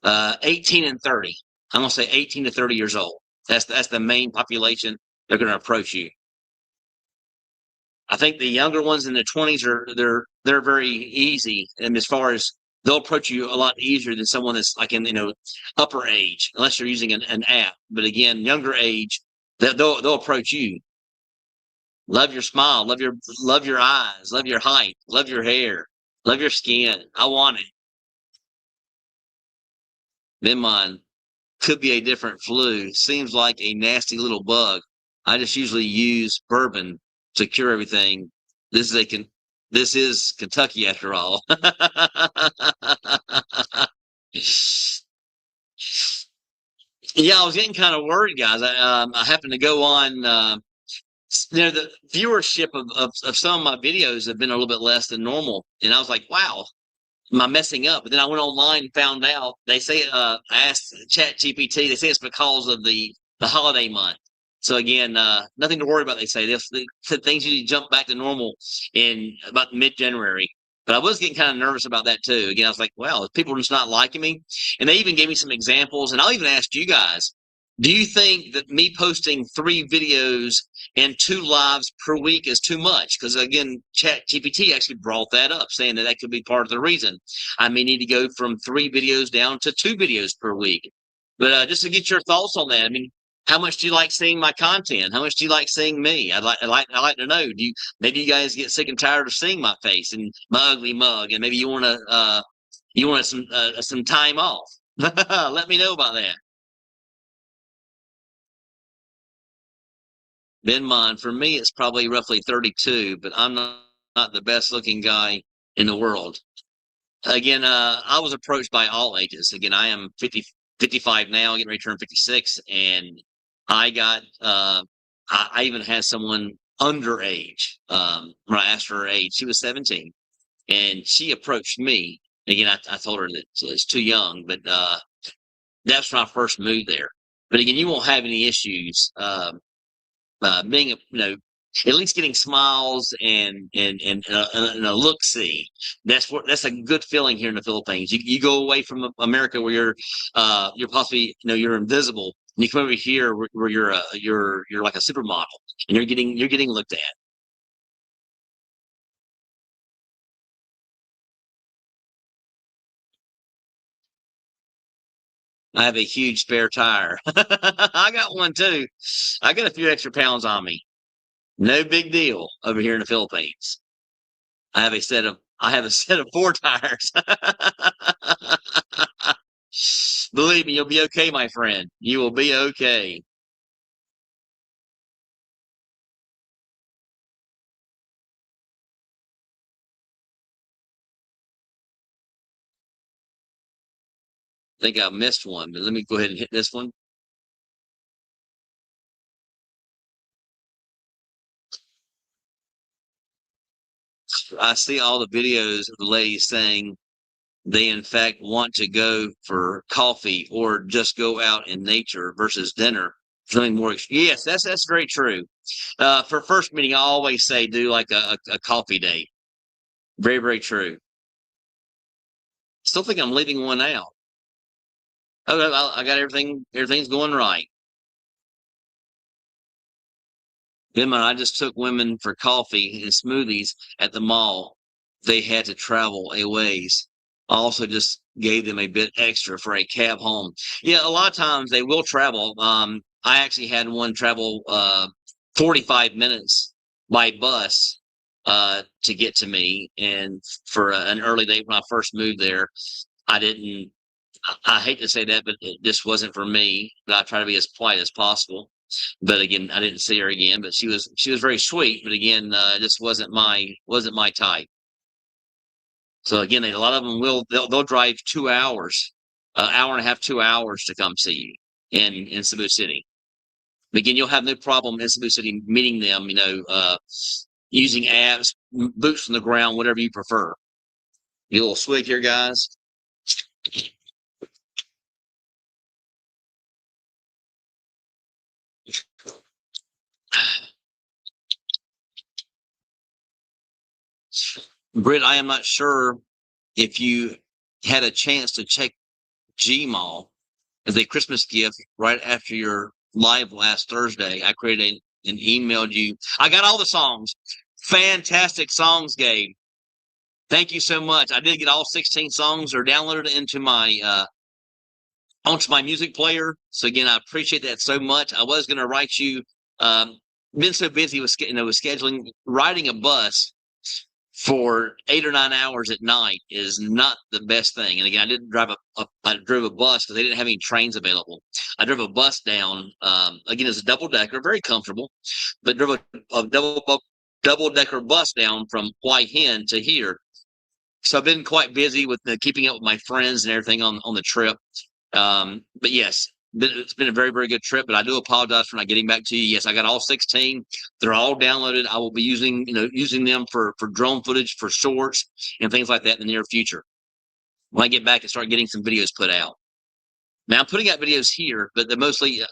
[SPEAKER 1] 30. I'm gonna say 18 to 30 years old. That's the main population they're gonna approach you. I think the younger ones in the 20s they're very easy, and as far as they'll approach you a lot easier than someone that's like in upper age, unless you're using an app. But again, younger age, they'll approach you. Love your smile, love your eyes, love your height, love your hair, love your skin. I want it. Then mine could be a different flu. Seems like a nasty little bug. I just usually use bourbon to cure everything. This is a this is Kentucky after all. Yeah, I was getting kind of worried, guys. I happened to go on. The viewership of some of my videos have been a little bit less than normal, and I was like, "Wow, am I messing up?" But then I went online and found out. They say, I asked Chat GPT. They say it's because of the holiday month. So again, nothing to worry about. They say things usually jump back to normal in about mid-January. But I was getting kind of nervous about that too. Again, I was like, "Well, people are just not liking me." And they even gave me some examples. And I'll even ask you guys: do you think that me posting 3 videos and 2 lives per week is too much? Because again, Chat GPT actually brought that up, saying that that could be part of the reason. I may need to go from 3 videos down to 2 videos per week. But just to get your thoughts on that, I mean, how much do you like seeing my content? How much do you like seeing me? I'd like to know. Do you maybe you guys get sick and tired of seeing my face and my ugly mug, and maybe you want some time off? Let me know about that. Ben mine for me, it's probably roughly 32, but I'm not the best looking guy in the world. Again, I was approached by all ages. Again, I am 55 now, getting ready to turn 56, and I got I even had someone underage. When I asked her her age, she was 17, and she approached me. Again, I told her that it's too young, but that's when I first moved there. But again, you won't have any issues. Being at least getting smiles and a look see. That's a good feeling here in the Philippines. You go away from America where you're possibly you're invisible, and you come over here where you're like a supermodel, and you're getting looked at. I have a huge spare tire. I got one too. I got a few extra pounds on me. No big deal over here in the Philippines. I have a set of 4 tires. Believe me, you'll be okay, my friend. You will be okay. I think I missed one, but let me go ahead and hit this one. I see all the videos of the ladies saying they in fact want to go for coffee or just go out in nature versus dinner. Something more. Yes, that's very true. For first meeting, I always say do like a coffee date. Very, very true. Still think I'm leaving one out. Oh, I got everything. Everything's going right. Then I just took women for coffee and smoothies at the mall. They had to travel a ways. I also just gave them a bit extra for a cab home. Yeah, a lot of times they will travel. I actually had one travel 45 minutes by bus to get to me, and for an early date when I first moved there, I didn't. I hate to say that, but it just wasn't for me. But I try to be as polite as possible. But again, I didn't see her again. But she was very sweet. But again, this wasn't my type. So again, a lot of them they'll drive 2 hours, an hour and a half, 2 hours to come see you in Cebu City. But again, you'll have no problem in Cebu City meeting them. Using apps, boots on the ground, whatever you prefer. You a little swig here, guys. Britt, I am not sure if you had a chance to check Gmail as a Christmas gift right after your live last Thursday. I created and emailed you. I got all the songs. Fantastic songs, Gabe. Thank you so much. I did get all 16 songs. They're downloaded into my onto my music player. So again, I appreciate that so much. I was going to write you. Been so busy with with scheduling. Riding a bus for 8 or 9 hours at night is not the best thing. And again, I didn't drive I drove a bus because they didn't have any trains available. I drove a bus down. Again, it's a double decker, very comfortable, but drove a double decker bus down from White Hen to here. So I've been quite busy with keeping up with my friends and everything on the trip. But yes, it's been a very, very good trip, but I do apologize for not getting back to you. Yes, I got all 16. They're all downloaded. I will be using them for drone footage, for shorts, and things like that in the near future. When I get back and start getting some videos put out. Now I'm putting out videos here, but I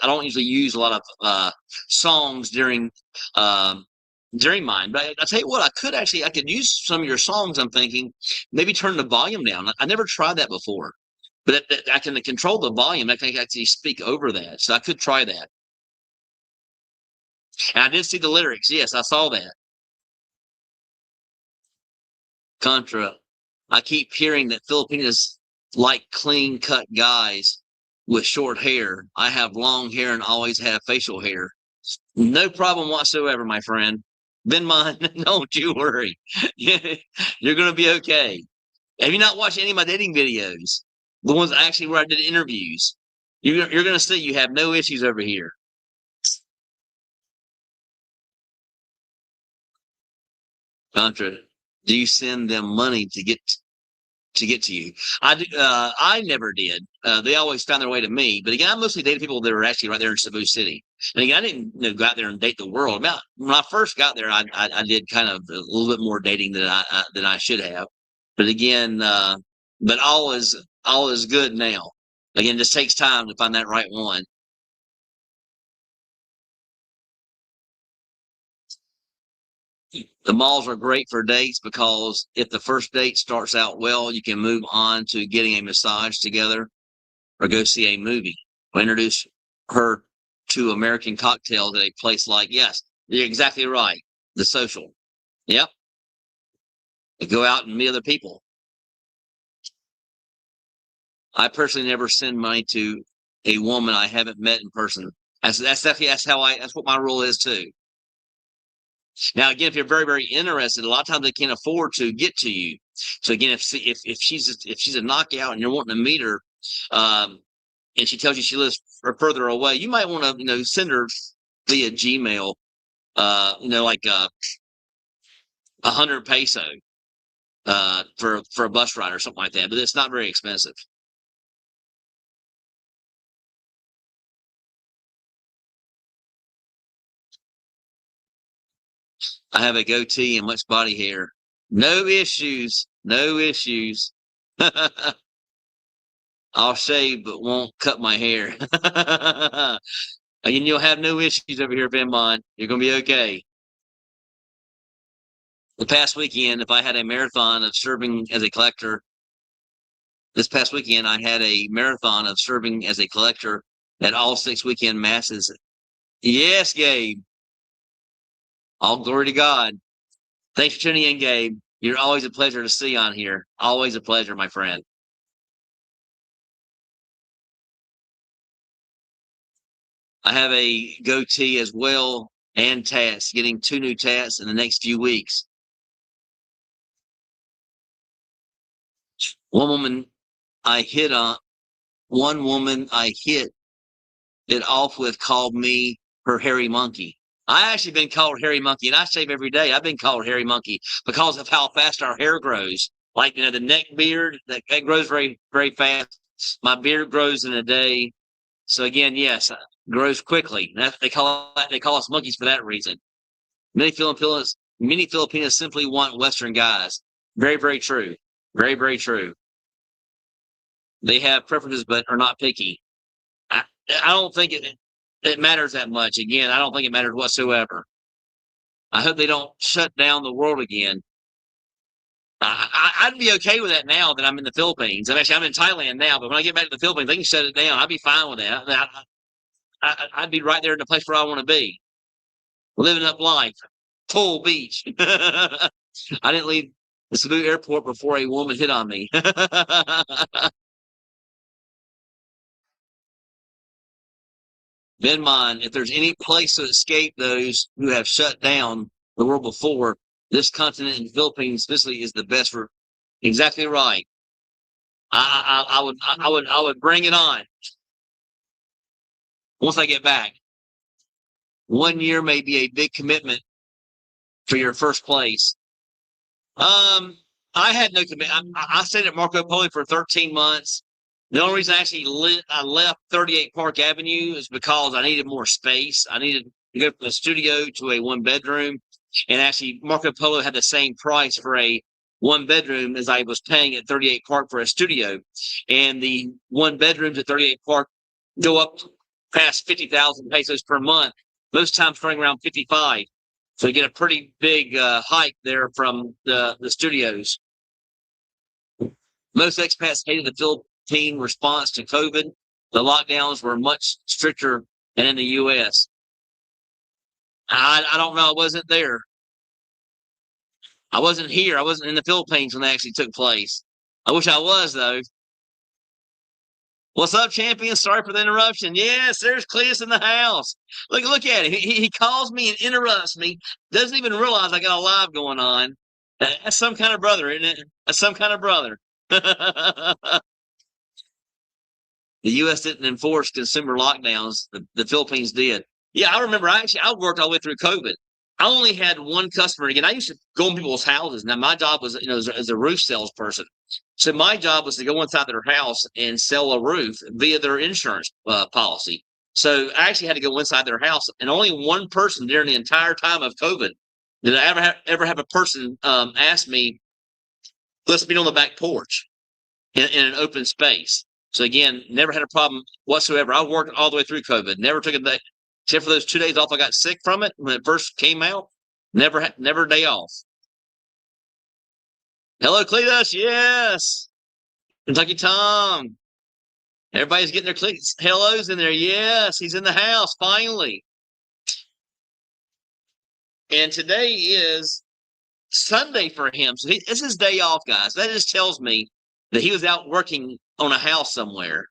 [SPEAKER 1] don't usually use a lot of songs during mine. But I tell you what, I could use some of your songs. I'm thinking maybe turn the volume down. I never tried that before. But I can control the volume. I can actually speak over that. So I could try that. And I did see the lyrics. Yes, I saw that. Contra. I keep hearing that Filipinos like clean-cut guys with short hair. I have long hair and always have facial hair. No problem whatsoever, my friend. Benmon, don't you worry. You're going to be okay. Have you not watched any of my dating videos? The ones actually where I did interviews. You're going to see you have no issues over here. Contra, do you send them money to get to you? I do. I never did. They always found their way to me. But again, I mostly dated people that were actually right there in Cebu City. And again, I didn't go out there and date the world. About when I first got there, I did kind of a little bit more dating than I should have. But again, but all is good now. Again, it just takes time to find that right one. The malls are great for dates because if the first date starts out well, you can move on to getting a massage together or go see a movie. Or introduce her to American cocktails at a place like, yes, you're exactly right. The social. Yep. Go out and meet other people. I personally never send money to a woman I haven't met in person. That's what my rule is too. Now, again, if you're very, very interested, a lot of times they can't afford to get to you. So again, if she's a knockout and you're wanting to meet her, and she tells you she lives further away, you might want to send her via Gmail, like 100 peso for a bus ride or something like that. But it's not very expensive. I have a goatee and much body hair. No issues. No issues. I'll shave, but won't cut my hair. And you'll have no issues over here, Benmont. You're going to be okay. The past weekend, if I had a marathon of serving as a collector, this past weekend, I had a marathon of serving as a collector at all 6 weekend masses. Yes, Gabe. All glory to God. Thanks for tuning in, Gabe. You're always a pleasure to see on here. Always a pleasure, my friend. I have a goatee as well and tats, getting 2 new tats in the next few weeks. One woman I hit it off with called me her hairy monkey. I actually been called hairy monkey, and I shave every day. I've been called hairy monkey because of how fast our hair grows. Like the neck beard that grows very, very fast. My beard grows in a day. So again, yes, grows quickly. They call us monkeys for that reason. Many Filipinos simply want Western guys. Very, very true. Very, very true. They have preferences, but are not picky. I don't think it. it matters that much. Again, I don't think it matters whatsoever. I hope they don't shut down the world again. I'd be okay with that now that I'm in the Philippines. Actually, I'm in Thailand now, but when I get back to the Philippines, they can shut it down. I'd be fine with that. I'd be right there in the place where I want to be, living up life, full beach. I didn't leave the Cebu airport before a woman hit on me. In mind, if there's any place to escape those who have shut down the world before, this continent in the Philippines, especially, is the best for. Exactly right. I would bring it on once I get back. 1 year may be a big commitment for your first place. I had no commitment. I stayed at Marco Polo for 13 months. The only reason I left 38 Park Avenue is because I needed more space. I needed to go from a studio to a one bedroom. And actually, Marco Polo had the same price for a one bedroom as I was paying at 38 Park for a studio. And the one bedrooms at 38 Park go up past 50,000 pesos per month, most times starting around 55. So you get a pretty big hike there from the studios. Most expats hated the Philippine response to COVID. The lockdowns were much stricter than in the U.S. I don't know. I wasn't there. I wasn't here. I wasn't in the Philippines when they actually took place. I wish I was, though. What's up, champion? Sorry for the interruption. Yes, there's Cleus in the house. Look at him. He calls me and interrupts me. Doesn't even realize I got a live going on. That's some kind of brother, isn't it? That's some kind of brother. The U.S. didn't enforce consumer lockdowns. The Philippines did. Yeah, I remember. I worked all the way through COVID. I only had one customer. Again, I used to go in people's houses. Now, my job was, as a roof salesperson. So my job was to go inside their house and sell a roof via their insurance policy. So I actually had to go inside their house, and only one person during the entire time of COVID did I ever have a person ask me, "Let's meet on the back porch in an open space." So again, never had a problem whatsoever. I worked all the way through COVID. Never took a day, except for those 2 days off I got sick from it when it first came out. Never a day off. Hello, Cletus. Yes. Kentucky Tom. Everybody's getting their hellos in there. Yes, he's in the house finally. And today is Sunday for him. So it's his day off, guys. That just tells me that he was out working on a house somewhere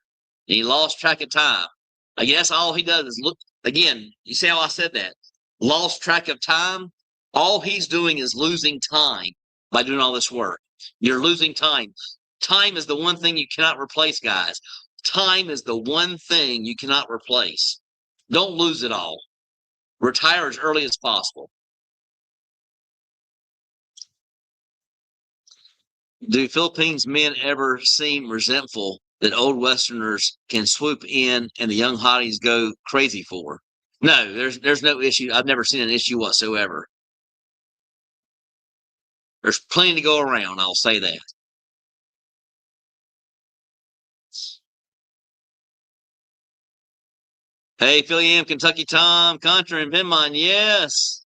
[SPEAKER 1] and he lost track of time. I guess all he does is look. Again, you see how I said that? Lost track of time. All he's doing is losing time by doing all this work. You're losing time. Time is the one thing you cannot replace, guys. Time is the one thing you cannot replace. Don't lose it all. Retire as early as possible. Do Philippines men ever seem resentful that old Westerners can swoop in and the young hotties go crazy for? No, there's no issue. I've never seen an issue whatsoever. There's plenty to go around, I'll say that. Hey, Philly M, Kentucky Tom, Contra, and Pinmon, yes.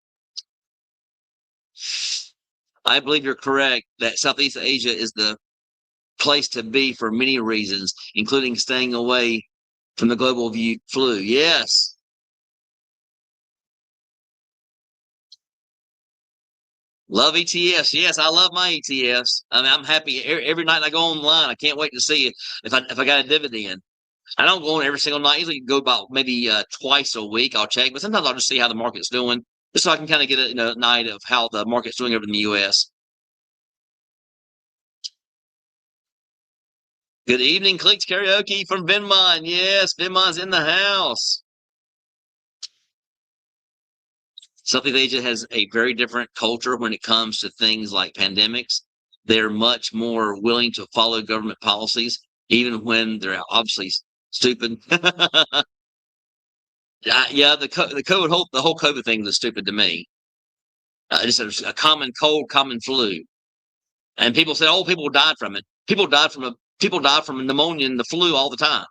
[SPEAKER 1] I believe you're correct that Southeast Asia is the place to be for many reasons, including staying away from the global flu. Yes. Love ETFs. Yes, I love my ETFs. I mean, I'm happy every night I go online. I can't wait to see if I got a dividend. I don't go on every single night. I usually go about maybe twice a week. I'll check, but sometimes I'll just see how the market's doing, just so I can kind of get a night of how the market's doing over in the U.S. Good evening, Clicks Karaoke from Venmon. Yes, Venmon's in the house. Southeast Asia has a very different culture when it comes to things like pandemics. They're much more willing to follow government policies, even when they're obviously stupid. Yeah, the whole COVID thing was stupid to me. Just a common cold, common flu, and people said, "Oh, people died from it. People died from pneumonia and the flu all the time."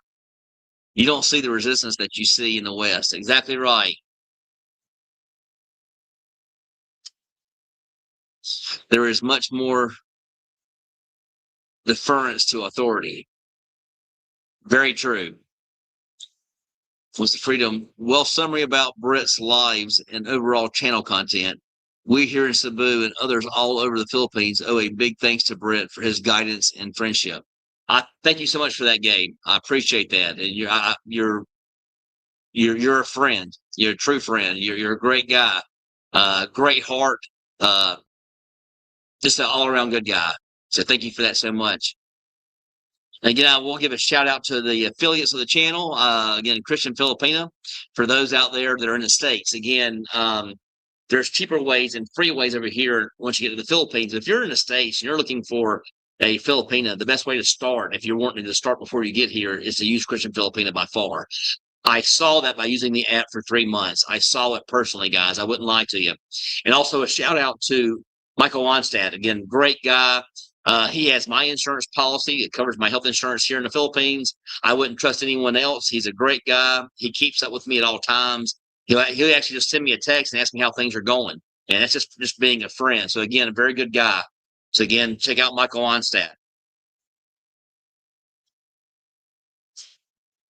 [SPEAKER 1] You don't see the resistance that you see in the West. Exactly right. There is much more deference to authority. Very true. Was the freedom. Well, summary about Brett's lives and overall channel content. We here in Cebu and others all over the Philippines owe a big thanks to Brett for his guidance and friendship. I thank you so much for that, Gabe. I appreciate that. And you're a friend. You're a true friend. You're a great guy. Great heart. Uh, just an all around good guy. So thank you for that so much. Again, I will give a shout out to the affiliates of the channel. Again, Christian Filipino, for those out there that are in the States. Again, there's cheaper ways and free ways over here once you get to the Philippines. If you're in the States and you're looking for a Filipina, the best way to start, if you're wanting to start before you get here, is to use Christian Filipina by far. I saw that by using the app for 3 months. I saw it personally, guys. I wouldn't lie to you. And also a shout out to Michael Onstad. Again, great guy. He has my insurance policy. It covers my health insurance here in the Philippines. I wouldn't trust anyone else. He's a great guy. He keeps up with me at all times. He'll actually just send me a text and ask me how things are going. And that's just being a friend. So again, a very good guy. So again, check out Michael Onstad.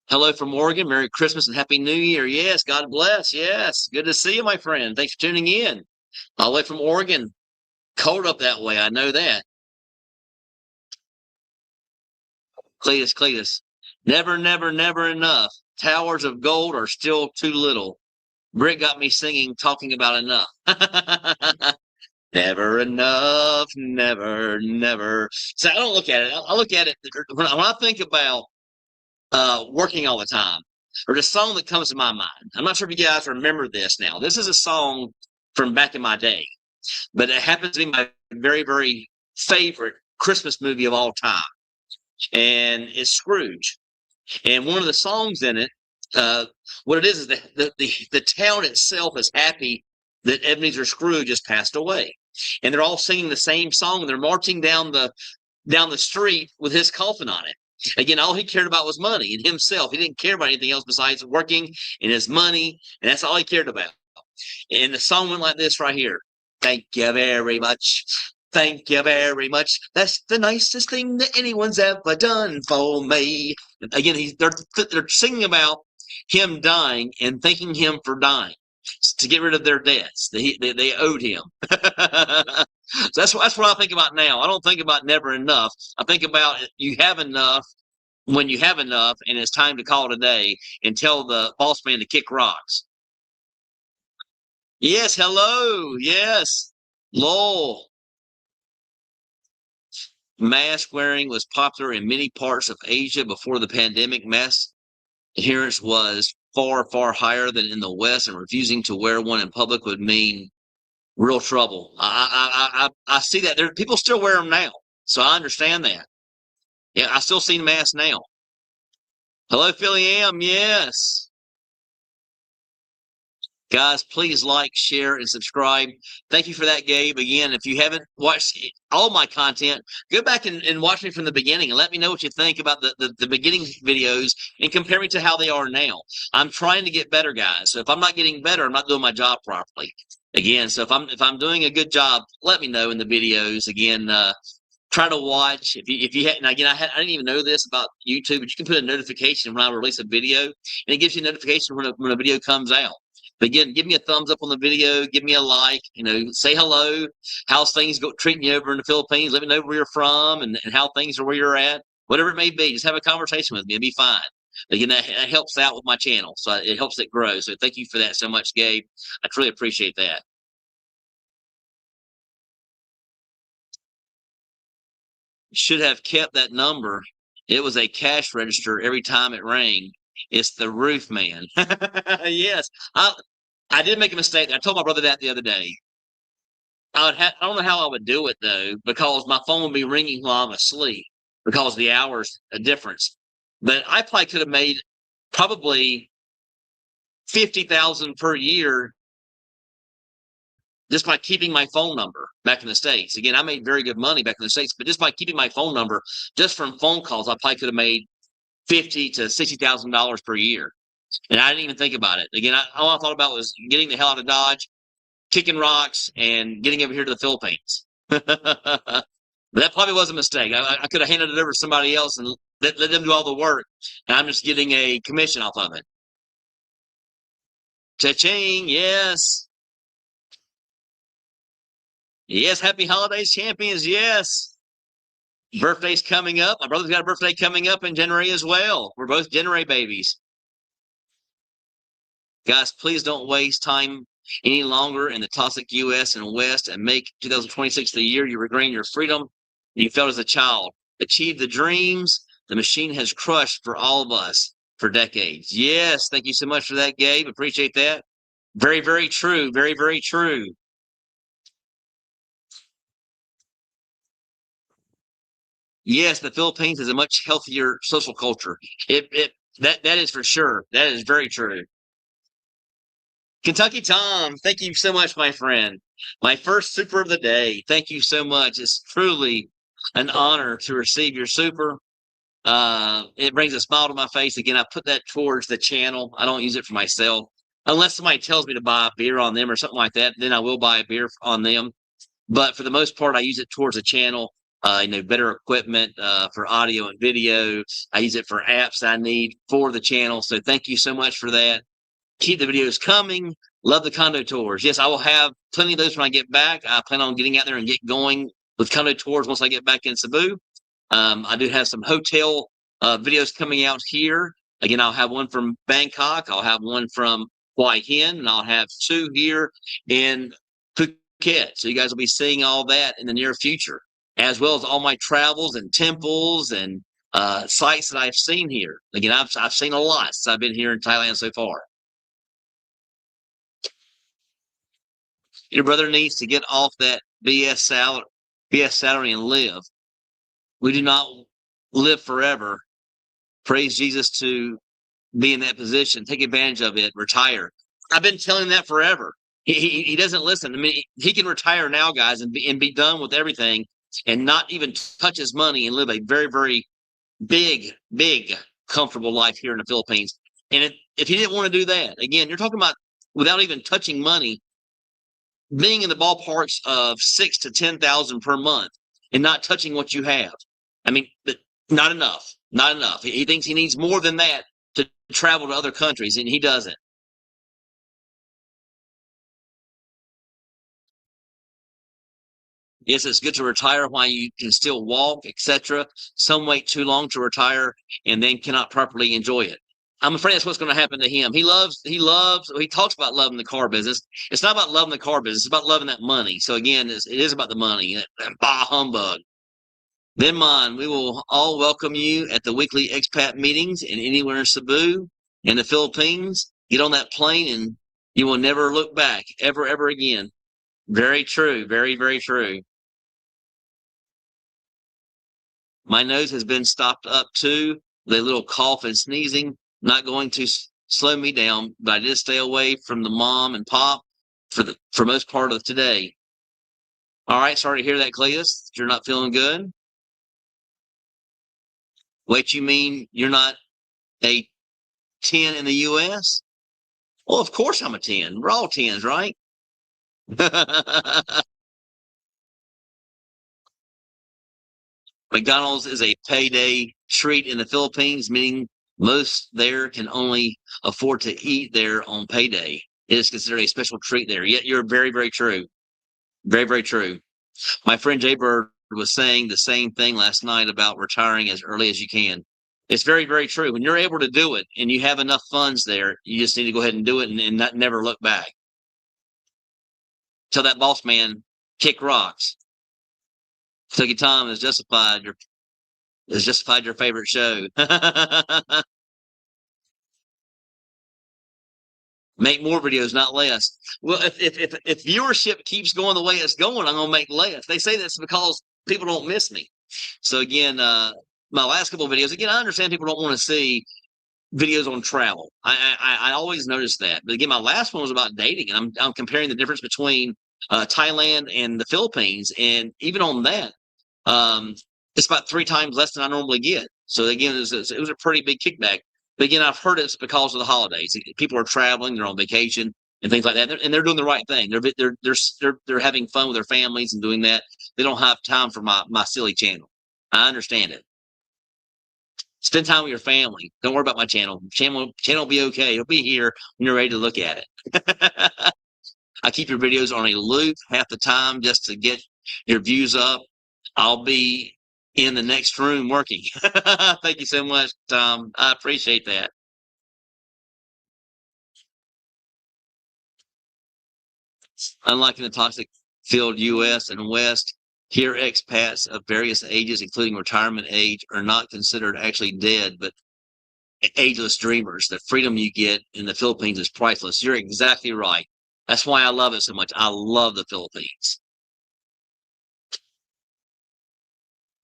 [SPEAKER 1] Hello from Oregon. Merry Christmas and Happy New Year. Yes, God bless. Yes, good to see you, my friend. Thanks for tuning in. All the way from Oregon. Cold up that way. I know that. Cletus. Never, never, never enough. Towers of gold are still too little. Britt got me singing, talking about enough. Never enough, never, never. So I don't look at it. I look at it when I think about working all the time. Or the song that comes to my mind. I'm not sure if you guys remember this now. This is a song from back in my day, but it happens to be my very, very favorite Christmas movie of all time. And it's Scrooge. And one of the songs in it, what it is that the town itself is happy that Ebenezer Scrooge has passed away. And they're all singing the same song. And they're marching down the street with his coffin on it. Again, all he cared about was money and himself. He didn't care about anything else besides working and his money, and that's all he cared about. And the song went like this right here. Thank you very much. Thank you very much. That's the nicest thing that anyone's ever done for me. Again, they're singing about him dying and thanking him for dying to get rid of their debts. They owed him. So that's what I think about now. I don't think about never enough. I think about you have enough when you have enough, and it's time to call it a day and tell the boss man to kick rocks. Yes, hello. Yes. Lowell. Mask wearing was popular in many parts of Asia before the pandemic. Mask adherence was far, far higher than in the West, and refusing to wear one in public would mean real trouble. I see that. People still wear them now, so I understand that. Yeah, I still see masks now. Hello, Philly M. Yes. Guys, please like, share, and subscribe. Thank you for that, Gabe. Again, if you haven't watched all my content, go back and watch me from the beginning and let me know what you think about the beginning videos and compare me to how they are now. I'm trying to get better, guys. So if I'm not getting better, I'm not doing my job properly. Again, so if I'm doing a good job, let me know in the videos. Again, try to watch. If you hadn't, again, I didn't even know this about YouTube, but you can put a notification when I release a video, and it gives you a notification when a video comes out. But again, give me a thumbs up on the video. Give me a like. Say hello. How's things treating you over in the Philippines? Let me know where you're from and how things are where you're at. Whatever it may be, just have a conversation with me. It'll be fine. Again, that helps out with my channel. So it helps it grow. So thank you for that so much, Gabe. I truly appreciate that. Should have kept that number. It was a cash register every time it rang. It's the roof man. Yes. I did make a mistake. I told my brother that the other day. I don't know how I would do it, though, because my phone would be ringing while I'm asleep because the hours a difference. But I probably could have made probably 50,000 per year just by keeping my phone number back in the States. Again, I made very good money back in the States, but just by keeping my phone number, just from phone calls, I probably could have made $50,000 to $60,000 per year. And I didn't even think about it. Again, all I thought about was getting the hell out of Dodge, kicking rocks, and getting over here to the Philippines. But that probably was a mistake. I could have handed it over to somebody else and let them do all the work, and I'm just getting a commission off of it. Cha-ching, yes. Yes, happy holidays, champions, yes. Birthday's coming up. My brother's got a birthday coming up in January as well. We're both January babies. Guys, please don't waste time any longer in the toxic U.S. and West and make 2026 the year you regain your freedom you felt as a child. Achieve the dreams the machine has crushed for all of us for decades. Yes, thank you so much for that, Gabe. Appreciate that. Very, very true. Very, very true. Yes, the Philippines is a much healthier social culture. That is for sure. That is very true. Kentucky Tom, thank you so much, my friend. My first super of the day. Thank you so much. It's truly an honor to receive your super. It brings a smile to my face. Again, I put that towards the channel. I don't use it for myself. Unless somebody tells me to buy a beer on them or something like that, then I will buy a beer on them. But for the most part, I use it towards the channel. Better equipment for audio and video. I use it for apps I need for the channel. So thank you so much for that. Keep the videos coming. Love the condo tours. Yes, I will have plenty of those when I get back. I plan on getting out there and get going with condo tours once I get back in Cebu. I do have some hotel videos coming out here. Again, I'll have one from Bangkok. I'll have one from Hua Hin, and I'll have two here in Phuket. So you guys will be seeing all that in the near future, as well as all my travels and temples and sites that I've seen here. Again, I've seen a lot since I've been here in Thailand so far. Your brother needs to get off that BS salary and live. We do not live forever. Praise Jesus to be in that position. Take advantage of it. Retire. I've been telling him that forever. He doesn't listen. I mean, he can retire now, guys, and be done with everything and not even touch his money and live a very, very big, comfortable life here in the Philippines. And if he didn't want to do that, again, you're talking about without even touching money, being in the ballparks of 6,000 to 10,000 per month and not touching what you have. I mean, not enough. Not enough. He thinks he needs more than that to travel to other countries, and he doesn't. Yes, it's good to retire while you can still walk, etc. Some wait too long to retire and then cannot properly enjoy it. I'm afraid that's what's going to happen to him. He talks about loving the car business. It's not about loving the car business. It's about loving that money. So again, it is about the money. Bah humbug. Then mine, we will all welcome you at the weekly expat meetings and anywhere in Cebu in the Philippines. Get on that plane and you will never look back ever, ever again. Very true. Very, very true. My nose has been stopped up too, with a little cough and sneezing. Not going to slow me down, but I did stay away from the mom and pop for most part of today. All right, sorry to hear that, Cletus. You're not feeling good. Wait, you mean you're not a 10 in the U.S.? Well, of course I'm a 10. We're all 10s, right? McDonald's is a payday treat in the Philippines, meaning most there can only afford to eat there on payday. It is considered a special treat there. Yet you're very, very true. Very, very true. My friend Jay Bird was saying the same thing last night about retiring as early as you can. It's very, very true. When you're able to do it and you have enough funds there, you just need to go ahead and do it and not never look back. Tell that boss man, kick rocks. Tucky Tom has justified your favorite show. Make more videos, not less. Well, if viewership keeps going the way it's going, I'm gonna make less. They say that's because people don't miss me. So again, my last couple of videos, again, I understand people don't want to see videos on travel. I always notice that. But again, my last one was about dating, and I'm comparing the difference between Thailand and the Philippines, and even on that, it's about 3 times less than I normally get. So again, it was a pretty big kickback. But again, I've heard it's because of the holidays. People are traveling, they're on vacation and things like that, and they're doing the right thing. They're having fun with their families and doing that. They don't have time for my silly channel. I understand it. Spend time with your family. Don't worry about my channel. Channel will be okay. It'll be here when you're ready to look at it. I keep your videos on a loop half the time just to get your views up. I'll be in the next room working. Thank you so much, Tom. I appreciate that. Unlike in the toxic field US and West, here expats of various ages, including retirement age, are not considered actually dead, but ageless dreamers. The freedom you get in the Philippines is priceless. You're exactly right. That's why I love it so much. I love the Philippines.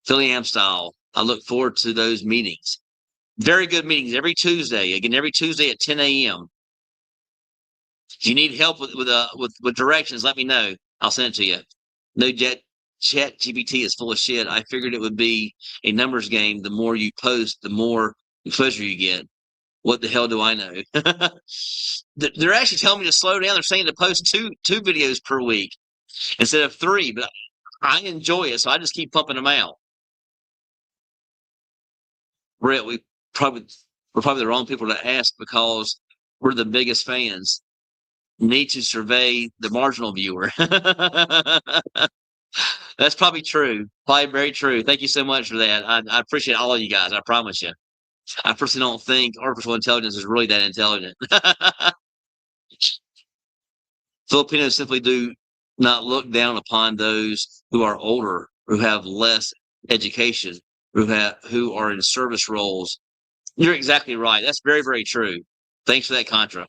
[SPEAKER 1] Philly Am style. I look forward to those meetings. Very good meetings every Tuesday. Again, every Tuesday at 10 a.m. If you need help with directions, let me know. I'll send it to you. No chat GPT is full of shit. I figured it would be a numbers game. The more you post, the more exposure you get. What the hell do I know? They're actually telling me to slow down. They're saying to post two videos per week instead of three, but I enjoy it, so I just keep pumping them out. Brett, probably we're probably the wrong people to ask because we're the biggest fans. Need to survey the marginal viewer. That's probably true. Probably very true. Thank you so much for that. I appreciate all of you guys. I promise you. I personally don't think artificial intelligence is really that intelligent. Filipinos simply do not look down upon those who are older, who have less education, who are in service roles. You're exactly right. That's very, very true. Thanks for that, Contra.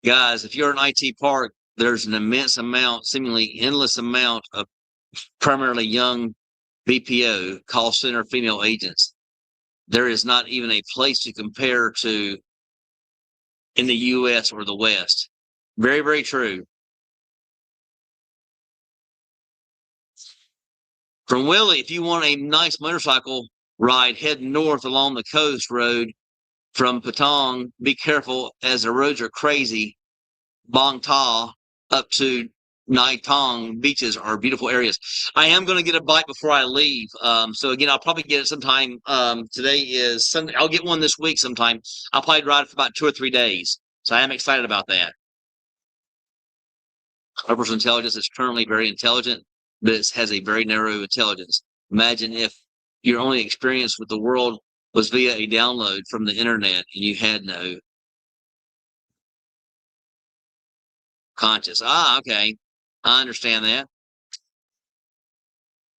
[SPEAKER 1] Guys, if you're in IT Park, there's an immense amount, seemingly endless amount of primarily young BPO call center female agents. There is not even a place to compare to in the US or the West. Very, very true. From Willie, if you want a nice motorcycle ride, head north along the coast road from Patong. Be careful as the roads are crazy. Bong Ta up to Nai Tong beaches are beautiful areas. I am going to get a bike before I leave. So again, I'll probably get it sometime. Today is Sunday. I'll get one this week sometime. I'll probably ride it for about 2 or 3 days. So I am excited about that. Artificial intelligence is currently very intelligent, but it has a very narrow intelligence. Imagine if your only experience with the world was via a download from the internet and you had no conscious. Ah, okay. I understand that.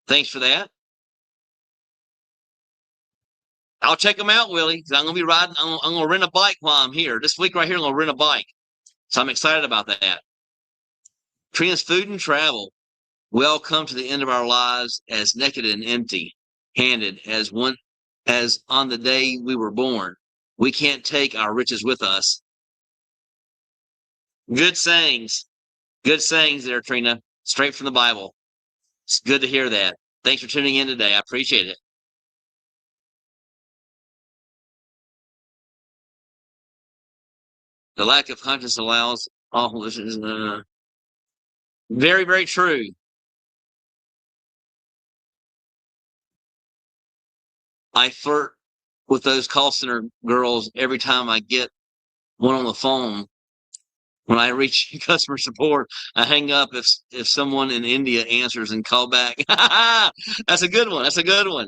[SPEAKER 1] Thanks for that. I'll check them out, Willie, because I'm going to be riding. I'm going to rent a bike while I'm here. This week right here, I'm going to rent a bike. So I'm excited about that. Trina's food and travel. We all come to the end of our lives as naked and empty handed as on the day we were born. We can't take our riches with us. Good sayings. Good sayings there, Trina. Straight from the Bible. It's good to hear that. Thanks for tuning in today. I appreciate it. The lack of conscience allows awful. Very, very true. I flirt with those call center girls every time I get one on the phone. When I reach customer support, I hang up if someone in India answers and call back. That's a good one. That's a good one.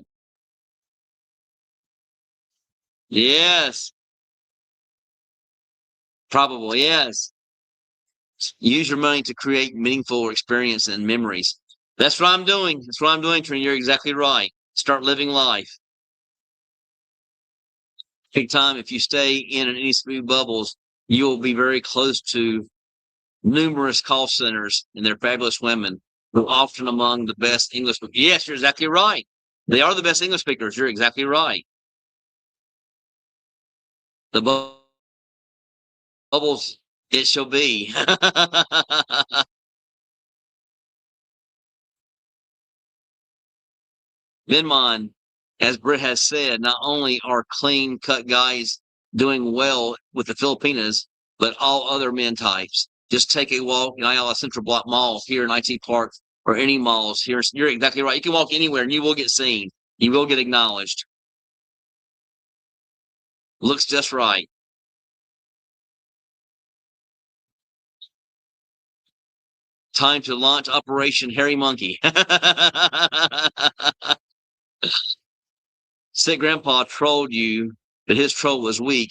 [SPEAKER 1] Yes, probably yes. Use your money to create meaningful experience and memories. That's what I'm doing. That's what I'm doing, Trina. You're exactly right. Start living life. Big time. If you stay in any smooth bubbles, you will be very close to numerous call centers and their fabulous women who are often among the best English. Yes, you're exactly right. They are the best English speakers. You're exactly right. The bubbles, it shall be. Vinmon, as Britt has said, not only are clean cut guys doing well with the Filipinas, but all other men types. Just take a walk in Ayala Central Block Mall here in IT Park or any malls here. You're exactly right. You can walk anywhere and you will get seen. You will get acknowledged. Looks just right. Time to launch Operation Hairy Monkey. Said Grandpa trolled you, but his troll was weak.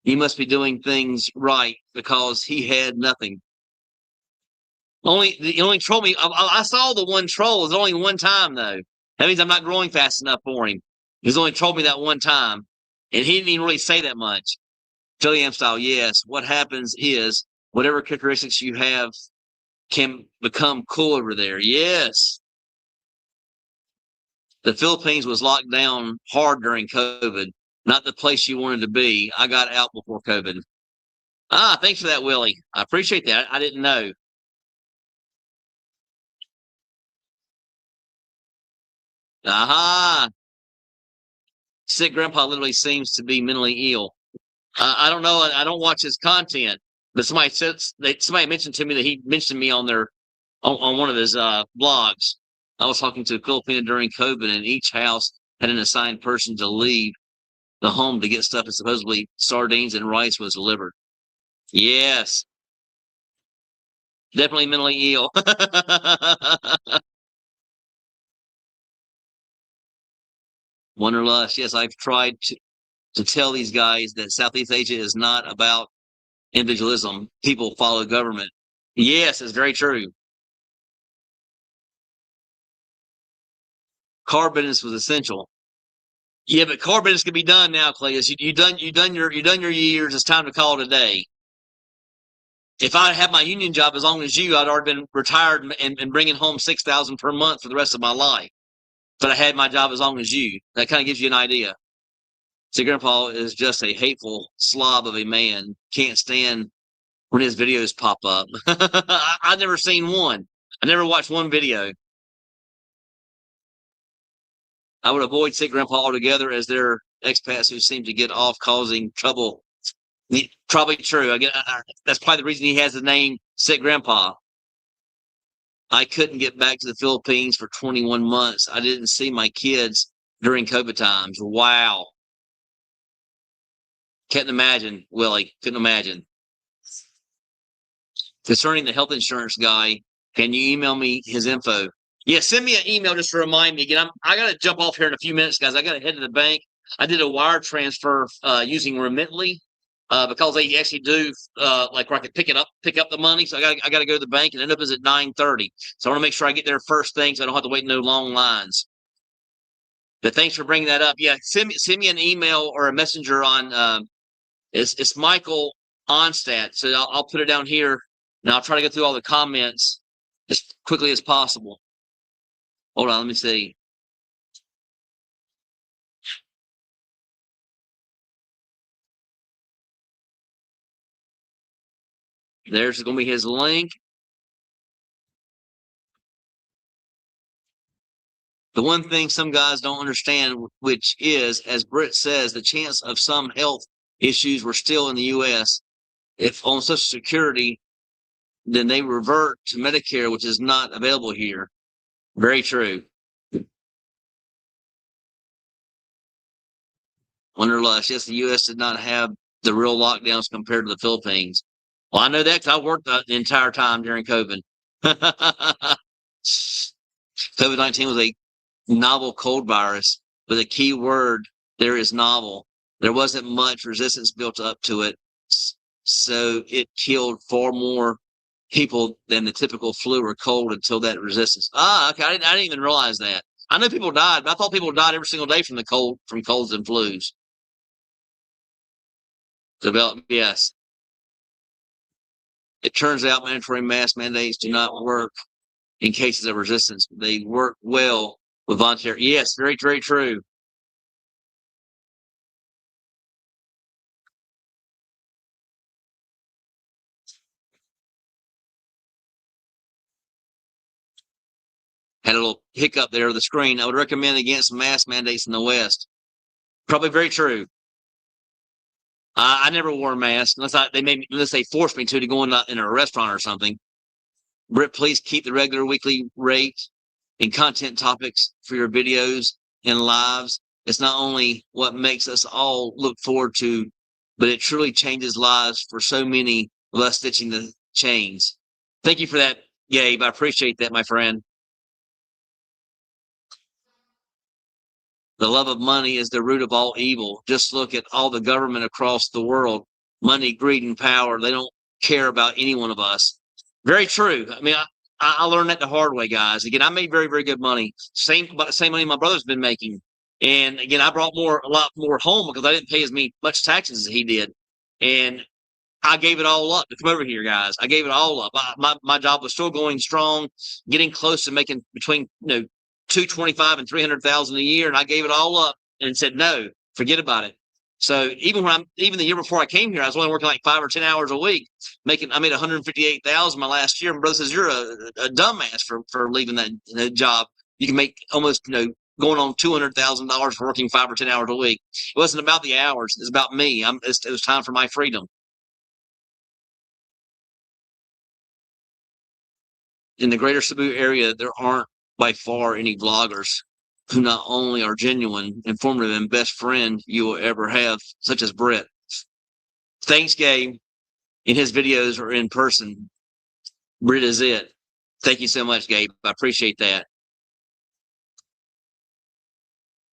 [SPEAKER 1] You must be doing things right because he had nothing. He only trolled me. I saw the one troll. It was only one time though. That means I'm not growing fast enough for him. He's only trolled me that one time, and he didn't even really say that much. Philly Am style, yes. What happens is whatever characteristics you have can become cool over there. Yes. The Philippines was locked down hard during COVID. Not the place you wanted to be. I got out before COVID. Ah, thanks for that, Willie. I appreciate that. I didn't know. Aha. Sick grandpa literally seems to be mentally ill. I don't know. I don't watch his content, but somebody mentioned to me that he mentioned me on one of his blogs. I was talking to a Filipino during COVID, and each house had an assigned person to leave the home to get stuff, and supposedly sardines and rice was delivered. Yes, definitely mentally ill. Wanderlust. Yes, I've tried to tell these guys that Southeast Asia is not about individualism. People follow government. Yes, it's very true. Car business was essential. Yeah, but car business can be done now, Cleus. You done your years. It's time to call it a day. If I had my union job as long as you, I'd already been retired and bringing home 6,000 per month for the rest of my life. But I had my job as long as you. That kind of gives you an idea. See, Grandpa is just a hateful slob of a man. Can't stand when his videos pop up. I've never seen one. I never watched one video. I would avoid sick grandpa altogether as they're expats who seem to get off causing trouble. Probably true. That's probably the reason he has the name sick grandpa. I couldn't get back to the Philippines for 21 months. I didn't see my kids during COVID times. Wow. Can't imagine, Willie. Couldn't imagine. Concerning the health insurance guy, can you email me his info? Yeah, send me an email just to remind me again. I got to jump off here in a few minutes, guys. I got to head to the bank. I did a wire transfer using Remitly because they actually do like where I could pick up the money. So I got to go to the bank and end up is at 9:30. So I want to make sure I get there first thing, so I don't have to wait no long lines. But thanks for bringing that up. Yeah, send me an email or a messenger on it's Michael Onstadt. So I'll put it down here and I'll try to go through all the comments as quickly as possible. Hold on, let me see. There's going to be his link. The one thing some guys don't understand, which is, as Britt says, the chance of some health issues were still in the U.S. If on Social Security, then they revert to Medicare, which is not available here. Very true. Wanderlust. Yes, the U.S. did not have the real lockdowns compared to the Philippines. Well, I know that because I worked the entire time during COVID. COVID-19 was a novel cold virus, but the key word there is novel. There wasn't much resistance built up to it, so it killed far more people than the typical flu or cold until that resistance. Ah, okay, I didn't even realize that. I know people died, but I thought people died every single day from from colds and flus. Yes. It turns out mandatory mask mandates do not work in cases of resistance. They work well with voluntary. Yes, very, very true. Had a little hiccup there of the screen. I would recommend against mask mandates in the West. Probably very true. I never wore a mask unless they forced me to go in a restaurant or something. Britt, please keep the regular weekly rate and content topics for your videos and lives. It's not only what makes us all look forward to, but it truly changes lives for so many of us stitching the chains. Thank you for that, Gabe. I appreciate that, my friend. The love of money is the root of all evil. Just look at all the government across the world. Money, greed, and power. They don't care about any one of us. Very true. I mean, I learned that the hard way, guys. Again, I made very, very good money. About the same money my brother's been making. And again, I brought a lot more home because I didn't pay as much taxes as he did. And I gave it all up to come over here, guys. I gave it all up. My job was still going strong, getting close to making between 225 and 300,000 a year, and I gave it all up and said no, forget about it. So even the year before I came here, I was only working like 5 or 10 hours a week. I made 158,000 my last year. My brother says you're a dumbass for leaving that job. You can make almost going on $200,000 for working 5 or 10 hours a week. It wasn't about the hours; it's about me. It was time for my freedom. In the greater Cebu area, there aren't by far any vloggers who not only are genuine, informative, and best friend you will ever have, such as Britt. Thanks, Gabe. In his videos or in person, Britt is it. Thank you so much, Gabe. I appreciate that.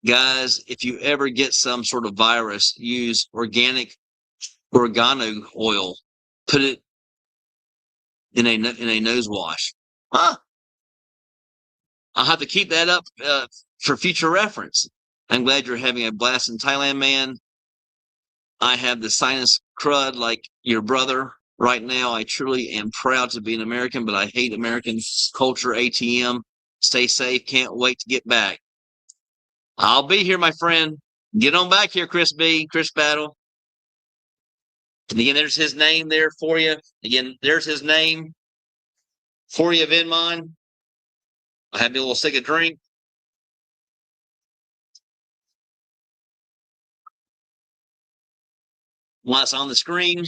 [SPEAKER 1] Guys, if you ever get some sort of virus, use organic oregano oil. Put it in a nose wash. Huh? I'll have to keep that up for future reference. I'm glad you're having a blast in Thailand, man. I have the sinus crud like your brother right now. I truly am proud to be an American, but I hate American culture, ATM. Stay safe. Can't wait to get back. I'll be here, my friend. Get on back here, Chris B. Chris Battle. And again, there's his name there for you. Again, there's his name for you, Venmon. I had me a little sick of drink. While it's on the screen.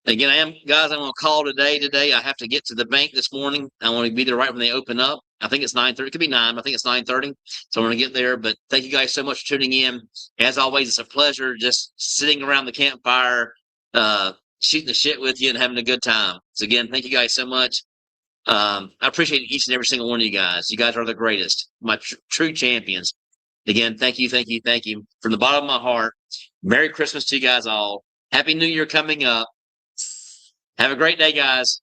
[SPEAKER 1] Again, I'm going to call today. I have to get to the bank this morning. I want to be there right when they open up. I think it's 9:30. It could be 9. But I think it's 9:30. So I'm going to get there. But thank you guys so much for tuning in. As always, it's a pleasure just sitting around the campfire, shooting the shit with you and having a good time. So again, thank you guys so much. I appreciate each and every single one of you guys. You guys are the greatest, my true champions. Again, thank you, thank you, thank you. From the bottom of my heart, Merry Christmas to you guys all. Happy New Year coming up. Have a great day, guys.